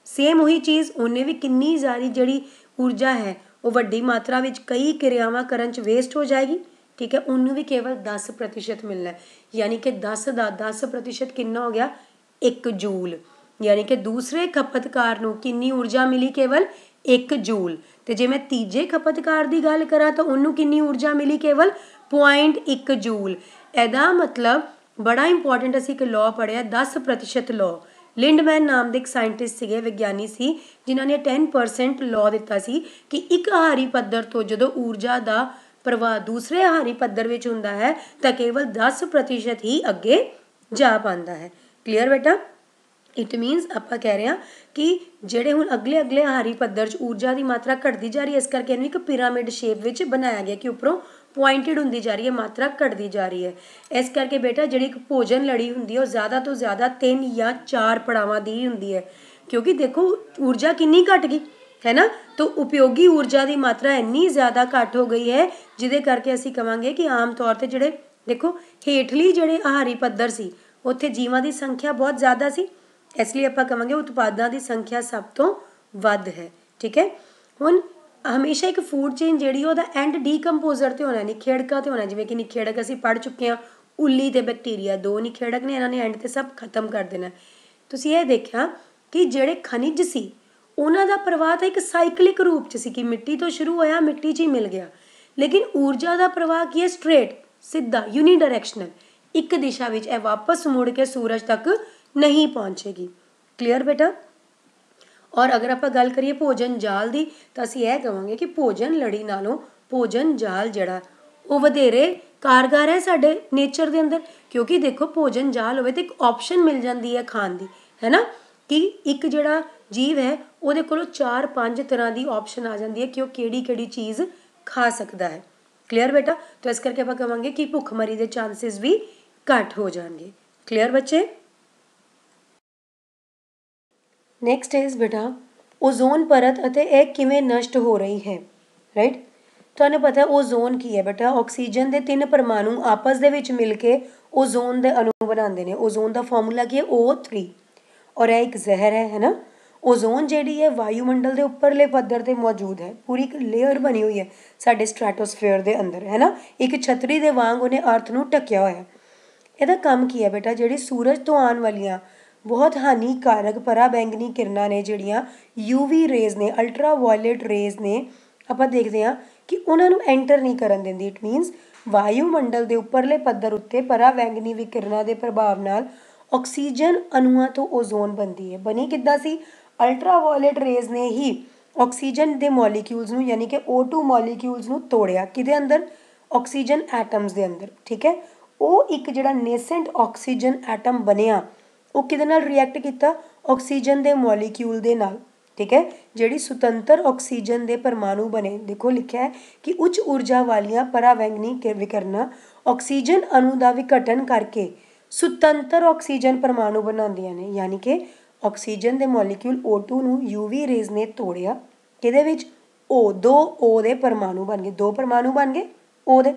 सेम वही चीज़, ਉਹਨੇ भी कितनी सारी ਜਿਹੜੀ ऊर्जा है वो ਵੱਡੀ ਮਾਤਰਾ ਵਿੱਚ ਕਈ ਕਿਰਿਆਵਾਂ ਕਰਨ 'ਚ ਵੇਸਟ ਹੋ ਜਾਏਗੀ, ठीक है। ਉਹਨੂੰ भी केवल 10% मिलना है, यानी कि 10 ਦਾ 10% कितना हो गया? 1 जूल। यानी कि दूसरे खपतकार ਨੂੰ ਕਿੰਨੀ ਊਰਜਾ ਮਿਲੀ? केवल 1 जूल। ਤੇ ਜੇ ਮੈਂ ਤੀਜੇ ਖਪਤਕਾਰ ਦੀ ਗੱਲ ਕਰਾਂ ਤਾਂ ਉਹਨੂੰ ਕਿੰਨੀ ਊਰਜਾ ਮਿਲੀ? केवल 0.1 ਜੂਲ। ਇਹਦਾ ਮਤਲਬ ਬੜਾ ਇੰਪੋਰਟੈਂਟ ਅਸੀਂ ਇੱਕ ਲਾਅ ਪੜ੍ਹਿਆ, 10% ਲਾਅ। ਲਿੰਡਮੈਨ ਨਾਮ ਦੇ ਇੱਕ ਸਾਇੰਟਿਸਟ ਸੀਗੇ, ਵਿਗਿਆਨੀ ਸੀ, ਜਿਨ੍ਹਾਂ ਨੇ 10% ਲਾਅ ਦਿੱਤਾ ਸੀ ਕਿ ਇੱਕ ਆਹਾਰੀ ਪੱਧਰ ਤੋਂ ਜਦੋਂ ਊਰਜਾ ਦਾ ਪ੍ਰਵਾਹ ਦੂਸਰੇ ਆਹਾਰੀ ਪੱਧਰ ਵਿੱਚ ਹੁੰਦਾ ਹੈ ਤਾਂ ਕੇਵਲ 10% ਹੀ ਅੱਗੇ ਜਾ ਪਾਉਂਦਾ ਹੈ। ਕਲੀਅਰ ਬੇਟਾ? ਇਟ ਮੀਨਸ ਆਪਾਂ ਕਹਿ ਰਹੇ ਹਾਂ ਕਿ ਜਿਹੜੇ ਹੁਣ ਅਗਲੇ ਆਹਾਰੀ ਪੱਧਰ 'ਚ ਊਰਜਾ ਦੀ ਮਾਤਰਾ ਘਟਦੀ ਜਾ ਰਹੀ ਹੈ, ਇਸ ਕਰਕੇ ਇਹਨੂੰ ਇੱਕ ਪਿਰਾਮਿਡ ਸ਼ੇਪ ਵਿੱਚ ਬਣਾਇਆ ਗਿਆ ਕਿ ਉੱਪਰੋਂ ਪੁਆਇੰਟਡ ਹੁੰਦੀ ਜਾ ਰਹੀ ਹੈ, ਮਾਤਰਾ ਘਟਦੀ ਜਾ ਰਹੀ ਹੈ। ਇਸ ਕਰਕੇ ਬੇਟਾ ਜਿਹੜੀ ਇੱਕ ਭੋਜਨ ਲੜੀ ਹੁੰਦੀ ਹੈ ਉਹ ਜ਼ਿਆਦਾ ਤੋਂ ਜ਼ਿਆਦਾ 3 ਜਾਂ 4 ਪੜਾਵਾਂ ਦੀ ਹੁੰਦੀ ਹੈ, ਕਿਉਂਕਿ ਦੇਖੋ ਊਰਜਾ ਕਿੰਨੀ ਘਟ ਗਈ ਹੈ ਨਾ। ਤਾਂ ਉਪਯੋਗੀ ਊਰਜਾ ਦੀ ਮਾਤਰਾ ਇੰਨੀ ਜ਼ਿਆਦਾ ਘੱਟ ਹੋ ਗਈ ਹੈ, ਜਿਹਦੇ ਕਰਕੇ ਅਸੀਂ ਕਹਾਂਗੇ ਕਿ ਆਮ ਤੌਰ 'ਤੇ ਜਿਹੜੇ ਦੇਖੋ ਹੇਠਲੀ ਜਿਹੜੇ ਆਹਾਰੀ ਪੱਧਰ ਸੀ ਉੱਥੇ ਜੀਵਾਂ ਦੀ ਸੰਖਿਆ ਬਹੁਤ ਜ਼ਿਆਦਾ ਸੀ, ਇਸ ਲਈ ਆਪਾਂ ਕਹਾਂਗੇ ਉਤਪਾਦਾਂ ਦੀ ਸੰਖਿਆ ਸਭ ਤੋਂ ਵੱਧ ਹੈ, ਠੀਕ ਹੈ। ਹੁਣ ਹਮੇਸ਼ਾ ਇੱਕ ਫੂਡ ਚੇਨ ਜਿਹੜੀ ਉਹਦਾ ਐਂਡ ਡੀਕੰਪੋਜ਼ਰ 'ਤੇ ਹੋਣਾ, ਨਿਖੇੜਕਾਂ 'ਤੇ ਹੋਣਾ। ਜਿਵੇਂ ਕਿ ਨਿਖੇੜਕ ਅਸੀਂ ਪੜ੍ਹ ਚੁੱਕੇ ਹਾਂ, ਉੱਲੀ ਅਤੇ ਬੈਕਟੀਰੀਆ, 2 ਨਿਖੇੜਕ ਨੇ, ਇਹਨਾਂ ਨੇ ਐਂਡ 'ਤੇ ਸਭ ਖਤਮ ਕਰ ਦੇਣਾ। ਤੁਸੀਂ ਇਹ ਦੇਖਿਆ ਕਿ ਜਿਹੜੇ ਖਣਿਜ ਸੀ ਉਹਨਾਂ ਦਾ ਪ੍ਰਵਾਹ ਤਾਂ ਇੱਕ ਸਾਈਕਲਿਕ ਰੂਪ 'ਚ ਸੀ ਕਿ ਮਿੱਟੀ ਤੋਂ ਸ਼ੁਰੂ ਹੋਇਆ, ਮਿੱਟੀ 'ਚ ਹੀ ਮਿਲ ਗਿਆ। ਲੇਕਿਨ ਊਰਜਾ ਦਾ ਪ੍ਰਵਾਹ ਕੀ ਹੈ? ਸਟ੍ਰੇਟ, ਸਿੱਧਾ, ਯੂਨੀਡਾਇਰੈਕਸ਼ਨਲ, ਇੱਕ ਦਿਸ਼ਾ ਵਿੱਚ। ਇਹ ਵਾਪਸ ਮੁੜ ਕੇ ਸੂਰਜ ਤੱਕ ਨਹੀਂ ਪਹੁੰਚੇਗੀ। ਕਲੀਅਰ ਬੇਟਾ? ਔਰ ਅਗਰ ਆਪਾਂ ਗੱਲ ਕਰੀਏ ਭੋਜਨ ਜਾਲ ਦੀ ਤਾਂ ਅਸੀਂ ਇਹ ਕਹਾਂਗੇ ਕਿ ਭੋਜਨ ਲੜੀ ਨਾਲੋਂ ਭੋਜਨ ਜਾਲ ਜਿਹੜਾ ਉਹ ਵਧੇਰੇ ਕਾਰਗਰ ਹੈ ਸਾਡੇ ਨੇਚਰ ਦੇ ਅੰਦਰ, ਕਿਉਂਕਿ ਦੇਖੋ ਭੋਜਨ ਜਾਲ ਹੋਵੇ ਤਾਂ ਇੱਕ ਆਪਸ਼ਨ ਮਿਲ ਜਾਂਦੀ ਹੈ ਖਾਣ ਦੀ, ਹੈ ਨਾ, ਕਿ ਇੱਕ ਜਿਹੜਾ ਜੀਵ ਹੈ ਉਹਦੇ ਕੋਲੋਂ 4-5 ਤਰ੍ਹਾਂ ਦੀ ਆਪਸ਼ਨ ਆ ਜਾਂਦੀ ਹੈ ਕਿ ਉਹ ਕਿਹੜੀ ਚੀਜ਼ ਖਾ ਸਕਦਾ ਹੈ। ਕਲੀਅਰ ਬੇਟਾ? ਤਾਂ ਇਸ ਕਰਕੇ ਆਪਾਂ ਕਹਾਂਗੇ ਕਿ ਭੁੱਖਮਰੀ ਦੇ ਚਾਂਸਿਸ ਵੀ ਘੱਟ ਹੋ ਜਾਣਗੇ। ਕਲੀਅਰ ਬੱਚੇ? ਨੈਕਸਟ ਇਜ਼ ਬੇਟਾ ਓਜ਼ੋਨ ਪਰਤ ਅਤੇ ਇਹ ਕਿਵੇਂ ਨਸ਼ਟ ਹੋ ਰਹੀ ਹੈ, ਰਾਈਟ। ਤੁਹਾਨੂੰ ਪਤਾ ਓਜ਼ੋਨ ਕੀ ਹੈ ਬੇਟਾ? ਆਕਸੀਜਨ ਦੇ 3 ਪਰਮਾਣੂ ਆਪਸ ਦੇ ਵਿੱਚ ਮਿਲ ਕੇ ਓਜ਼ੋਨ ਦੇ ਅਣੂ ਬਣਾਉਂਦੇ ਨੇ। ਓਜ਼ੋਨ ਦਾ ਫਾਰਮੂਲਾ ਕੀ ਹੈ? O3। ਔਰ ਇਹ ਇੱਕ ਜ਼ਹਿਰ ਹੈ ਨਾ। ਓਜ਼ੋਨ ਜਿਹੜੀ ਹੈ ਵਾਯੂਮੰਡਲ ਦੇ ਉੱਪਰਲੇ ਪੱਧਰ 'ਤੇ ਮੌਜੂਦ ਹੈ, ਪੂਰੀ ਇੱਕ ਲੇਅਰ ਬਣੀ ਹੋਈ ਹੈ ਸਾਡੇ ਸਟ੍ਰੈਟੋਸਫੇਅਰ ਦੇ ਅੰਦਰ, ਹੈ ਨਾ। ਇੱਕ ਛਤਰੀ ਦੇ ਵਾਂਗ ਉਹਨੇ ਅਰਥ ਨੂੰ ਢੱਕਿਆ ਹੋਇਆ। ਇਹਦਾ ਕੰਮ ਕੀ ਹੈ ਬੇਟਾ? ਜਿਹੜੀ ਸੂਰਜ ਤੋਂ ਆਉਣ ਵਾਲੀਆਂ ਬਹੁਤ ਹਾਨੀਕਾਰਕ ਪਰਾਬੈਂਗਨੀ ਕਿਰਨਾਂ ਨੇ, ਜਿਹੜੀਆਂ UV ਰੇਜ਼ ਨੇ, ਅਲਟਰਾ ਵਾਇਲਟ ਰੇਜ਼ ਨੇ, ਆਪਾਂ ਦੇਖਦੇ ਹਾਂ ਕਿ ਉਹਨਾਂ ਨੂੰ ਐਂਟਰ ਨਹੀਂ ਕਰਨ ਦਿੰਦੀ। ਇਟ ਮੀਨਸ ਵਾਯੂਮੰਡਲ ਦੇ ਉੱਪਰਲੇ ਪੱਧਰ ਉੱਤੇ ਪਰਾਬੈਂਗਨੀ ਵਿਕਿਰਨਾਂ ਦੇ ਪ੍ਰਭਾਵ ਨਾਲ ਆਕਸੀਜਨ ਅਣੂਆਂ ਤੋਂ ਓਜ਼ੋਨ ਬਣਦੀ ਹੈ। ਬਣੀ ਕਿੱਦਾਂ ਸੀ? ਅਲਟਰਾ ਵਾਇਲਟ ਰੇਜ਼ ਨੇ ਹੀ ਆਕਸੀਜਨ ਦੇ ਮੋਲੀਕਿਊਲਸ ਨੂੰ, ਯਾਨੀ ਕਿ O2 ਮੋਲੀਕਿਊਲਸ ਨੂੰ ਤੋੜਿਆ। ਕਿਹਦੇ ਅੰਦਰ? ਆਕਸੀਜਨ ਐਟਮਸ ਦੇ ਅੰਦਰ, ਠੀਕ ਹੈ। ਉਹ ਇੱਕ ਜਿਹੜਾ ਨੇਸੈਂਟ ਆਕਸੀਜਨ ਐਟਮ ਬਣਿਆ ਉਹ ਕਿਹਦੇ ਨਾਲ ਰਿਐਕਟ ਕੀਤਾ? ਆਕਸੀਜਨ ਦੇ ਮੋਲੀਕਿਊਲ ਦੇ ਨਾਲ, ਠੀਕ ਹੈ। ਜਿਹੜੀ ਸੁਤੰਤਰ ਆਕਸੀਜਨ ਦੇ ਪਰਮਾਣੂ ਬਣੇ, ਦੇਖੋ ਲਿਖਿਆ ਹੈ ਕਿ ਉੱਚ ਊਰਜਾ ਵਾਲੀਆਂ ਪਰਾਬੈਂਗਨੀ ਵਿਕਿਰਨਾਂ ਆਕਸੀਜਨ ਅਣੂ ਦਾ ਵਿਘਟਨ ਕਰਕੇ ਸੁਤੰਤਰ ਆਕਸੀਜਨ ਪਰਮਾਣੂ ਬਣਾਉਂਦੀਆਂ ਨੇ, ਯਾਨੀ ਕਿ ਆਕਸੀਜਨ ਦੇ ਮੋਲੀਕਿਊਲ O2 ਨੂੰ UV ਰੇਜ਼ ਨੇ ਤੋੜਿਆ, ਕਿਹਦੇ ਵਿੱਚ ਦੋ O ਦੇ ਪਰਮਾਣੂ ਬਣ ਗਏ, ਦੋ ਪਰਮਾਣੂ ਬਣ ਗਏ O ਦੇ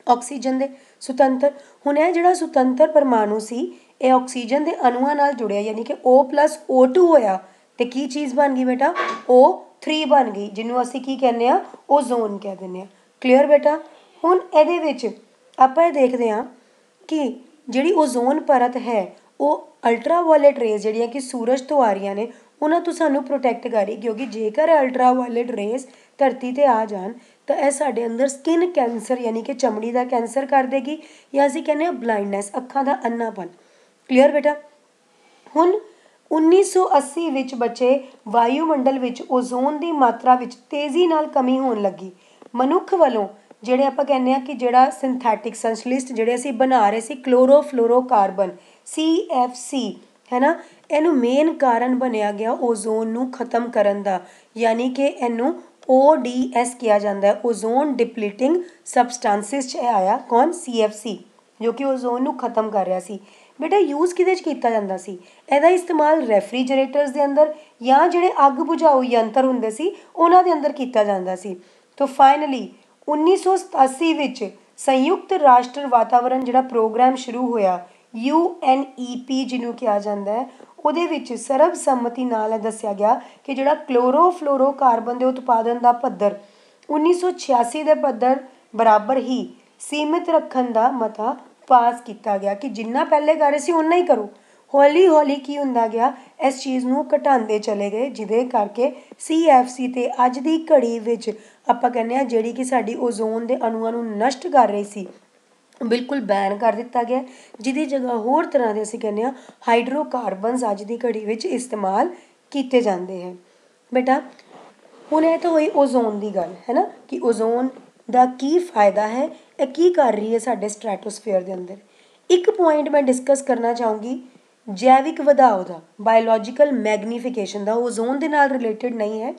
ਆਕਸੀਜਨ ਦੇ ਸੁਤੰਤਰ। ਹੁਣ ਇਹ ਜਿਹੜਾ ਸੁਤੰਤਰ ਪਰਮਾਣੂ ਸੀ ਇਹ ਆਕਸੀਜਨ ਦੇ ਅਣੂਆਂ ਨਾਲ ਜੁੜਿਆ, ਯਾਨੀ ਕਿ O+O2 ਹੋਇਆ ਤੇ ਕੀ ਚੀਜ਼ ਬਣ ਗਈ ਬੇਟਾ, O3 ਬਣ ਗਈ, ਜਿਹਨੂੰ ਅਸੀਂ ਕੀ ਕਹਿੰਦੇ ਆ, ਓਜ਼ੋਨ ਕਹਿ ਦਿੰਦੇ ਹਾਂ। ਕਲੀਅਰ ਬੇਟਾ। ਹੁਣ ਇਹਦੇ ਵਿੱਚ ਆਪਾਂ ਇਹ ਦੇਖਦੇ ਹਾਂ ਕਿ ਜਿਹੜੀ ਓਜ਼ੋਨ ਪਰਤ ਹੈ ਉਹ ਅਲਟਰਾਵਾਇਲਟ ਰੇਜ਼ ਜਿਹੜੀਆਂ ਕਿ ਸੂਰਜ ਤੋਂ ਆ ਰਹੀਆਂ ਨੇ ਉਹਨਾਂ ਤੋਂ ਸਾਨੂੰ ਪ੍ਰੋਟੈਕਟ ਕਰ ਰਹੀ, ਕਿਉਂਕਿ ਜੇਕਰ ਅਲਟਰਾਵਾਇਲਟ ਰੇਜ਼ ਧਰਤੀ 'ਤੇ ਆ ਜਾਣ ਤਾਂ ਇਹ ਸਾਡੇ ਅੰਦਰ ਸਕਿਨ ਕੈਂਸਰ ਯਾਨੀ ਕਿ ਚਮੜੀ ਦਾ ਕੈਂਸਰ ਕਰ ਦੇਗੀ, ਜਾਂ ਅਸੀਂ ਕਹਿੰਦੇ ਹਾਂ ਬਲਾਈਂਡਨੈਸ, ਅੱਖਾਂ ਦਾ ਅੰਨਾਪਨ। ਕਲੀਅਰ ਬੇਟਾ। ਹੁਣ 1980 ਵਿੱਚ ਬਚੇ ਵਾਯੂਮੰਡਲ ਵਿੱਚ ਓਜ਼ੋਨ ਦੀ ਮਾਤਰਾ ਵਿੱਚ ਤੇਜ਼ੀ ਨਾਲ ਕਮੀ ਹੋਣ ਲੱਗੀ। ਮਨੁੱਖ ਵੱਲੋਂ ਜਿਹੜੇ ਆਪਾਂ ਕਹਿੰਦੇ ਹਾਂ ਕਿ ਜਿਹੜਾ ਸਿੰਥੈਟਿਕ ਸੰਸ਼ਲਿਸ਼ਟ ਜਿਹੜੇ ਅਸੀਂ ਬਣਾ ਰਹੇ ਸੀ ਕਲੋਰੋਫਲੋਰੋਕਾਰਬਨ CFC ਹੈ ਨਾ, ਇਹਨੂੰ ਮੇਨ ਕਾਰਨ ਬਣਿਆ ਗਿਆ ਓਜ਼ੋਨ ਨੂੰ ਖਤਮ ਕਰਨ ਦਾ, ਯਾਨੀ ਕਿ ਇਹਨੂੰ ODS ਕਿਹਾ ਜਾਂਦਾ ਹੈ, ਓਜ਼ੋਨ ਡਿਪਲੀਟਿੰਗ ਸਬਸਟੈਂਸਿਸ 'ਚ ਆਇਆ ਕੌਣ, CFC, ਜੋ ਕਿ ਓਜ਼ੋਨ ਨੂੰ ਖਤਮ ਕਰ ਰਿਹਾ ਸੀ। ਬੇਟਾ ਯੂਜ਼ ਕਿਹਦੇ 'ਚ ਕੀਤਾ ਜਾਂਦਾ ਸੀ, ਇਹਦਾ ਇਸਤੇਮਾਲ ਰੈਫਰੀਜਰੇਟਰਸ ਦੇ ਅੰਦਰ ਜਾਂ ਜਿਹੜੇ ਅੱਗ ਬੁਝਾਊ ਯੰਤਰ ਹੁੰਦੇ ਸੀ ਉਹਨਾਂ ਦੇ ਅੰਦਰ ਕੀਤਾ ਜਾਂਦਾ ਸੀ। ਤਾਂ ਫਾਈਨਲੀ 1987 ਵਿੱਚ ਸੰਯੁਕਤ ਰਾਸ਼ਟਰ ਵਾਤਾਵਰਣ ਜਿਹੜਾ ਪ੍ਰੋਗਰਾਮ ਸ਼ੁਰੂ ਹੋਇਆ UNEP ਜਿਹਨੂੰ ਕਿਹਾ ਜਾਂਦਾ ਹੈ, ਉਹਦੇ ਵਿੱਚ ਸਰਬਸੰਮਤੀ ਨਾਲ ਇਹ ਦੱਸਿਆ ਗਿਆ ਕਿ ਜਿਹੜਾ ਕਲੋਰੋਫਲੋਰੋਕਾਰਬਨ ਦੇ ਉਤਪਾਦਨ ਦਾ ਪੱਧਰ 1986 ਦੇ ਪੱਧਰ ਬਰਾਬਰ ਹੀ ਸੀਮਿਤ ਰੱਖਣ ਦਾ ਮਤਾ ਪਾਸ ਕੀਤਾ ਗਿਆ ਕਿ ਜਿੰਨਾ ਪਹਿਲੇ ਕਰ ਰਹੇ ਸੀ ਓਨਾ ਹੀ ਕਰੋ। ਹੌਲੀ ਹੌਲੀ ਕੀ ਹੁੰਦਾ ਗਿਆ, ਇਸ ਚੀਜ਼ ਨੂੰ ਘਟਾਉਂਦੇ ਚਲੇ ਗਏ, ਜਿਹਦੇ ਕਰਕੇ CFC ਤੇ ਅੱਜ ਦੀ ਘੜੀ ਵਿੱਚ ਆਪਾਂ ਕਹਿੰਦੇ ਹਾਂ ਜਿਹੜੀ ਕਿ ਸਾਡੀ ਓਜ਼ੋਨ ਦੇ ਅਣੂਆਂ ਨੂੰ ਨਸ਼ਟ ਕਰ ਰਹੀ ਸੀ ਬਿਲਕੁਲ ਬੈਨ ਕਰ ਦਿੱਤਾ ਗਿਆ, ਜਿਹਦੀ ਜਗ੍ਹਾ ਹੋਰ ਤਰ੍ਹਾਂ ਦੇ ਅਸੀਂ ਕਹਿੰਦੇ ਹਾਂ ਹਾਈਡਰੋਕਾਰਬਨਸ ਅੱਜ ਦੀ ਘੜੀ ਵਿੱਚ ਇਸਤੇਮਾਲ ਕੀਤੇ ਜਾਂਦੇ ਹੈ। ਬੇਟਾ ਹੁਣ ਇਹ ਤਾਂ ਹੋਈ ਓਜ਼ੋਨ ਦੀ ਗੱਲ ਹੈ ਨਾ, ਕਿ ਓਜ਼ੋਨ ਦਾ ਕੀ ਫਾਇਦਾ ਹੈ, ਇਹ ਕੀ ਕਰ ਰਹੀ ਹੈ ਸਾਡੇ ਸਟ੍ਰੈਟੋਸਫੇਅਰ ਦੇ ਅੰਦਰ। ਇੱਕ ਪੁਆਇੰਟ ਮੈਂ ਡਿਸਕਸ ਕਰਨਾ ਚਾਹੂੰਗੀ ਜੈਵਿਕ ਵਧਾਓ ਦਾ, ਬਾਇਓਲੋਜੀਕਲ ਮੈਗਨੀਫਿਕੇਸ਼ਨ ਦਾ, ਓਜ਼ੋਨ ਦੇ ਨਾਲ ਰਿਲੇਟਡ ਨਹੀਂ ਹੈ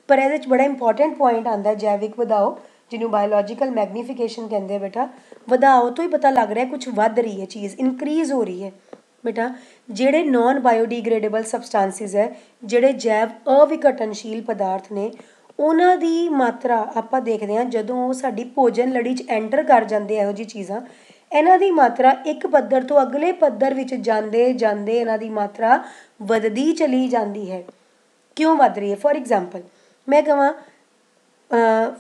ਪਰ ਇਹਦੇ ਵਿੱਚ ਬੜਾ ਇੰਪੋਰਟੈਂਟ ਪੁਆਇੰਟ ਆਉਂਦਾ ਜੈਵਿਕ ਵਧਾਓ, ਜਿਹਨੂੰ ਬਾਇਓਲੋਜੀਕਲ ਮੈਗਨੀਫਿਕੇਸ਼ਨ ਕਹਿੰਦੇ ਆ। ਬੇਟਾ ਵਧਾਓ ਤੋਂ ਹੀ ਪਤਾ ਲੱਗ ਰਿਹਾ ਕੁਝ ਵੱਧ ਰਹੀ ਹੈ, ਚੀਜ਼ ਇਨਕਰੀਜ਼ ਹੋ ਰਹੀ ਹੈ। ਬੇਟਾ ਜਿਹੜੇ ਨੋਨ ਬਾਇਓਡੀਗ੍ਰੇਡੇਬਲ ਸਬਸਟੈਂਸਿਸ ਹੈ, ਜਿਹੜੇ ਜੈਵ ਅਵਿਘਟਨਸ਼ੀਲ ਪਦਾਰਥ ਨੇ, ਉਹਨਾਂ ਦੀ ਮਾਤਰਾ ਆਪਾਂ ਦੇਖਦੇ ਹਾਂ ਜਦੋਂ ਉਹ ਸਾਡੀ ਭੋਜਨ ਲੜੀ 'ਚ ਐਂਟਰ ਕਰ ਜਾਂਦੇ ਇਹੋ ਜਿਹੀ ਚੀਜ਼ਾਂ, ਇਹਨਾਂ ਦੀ ਮਾਤਰਾ ਇੱਕ ਪੱਧਰ ਤੋਂ ਅਗਲੇ ਪੱਧਰ ਵਿੱਚ ਜਾਂਦੇ ਜਾਂਦੇ ਇਹਨਾਂ ਦੀ ਮਾਤਰਾ ਵੱਧਦੀ ਚਲੀ ਜਾਂਦੀ ਹੈ। ਕਿਉਂ ਵੱਧ ਰਹੀ ਹੈ? ਫੋਰ ਐਗਜ਼ਾਮਪਲ ਮੈਂ ਕਹਾਂ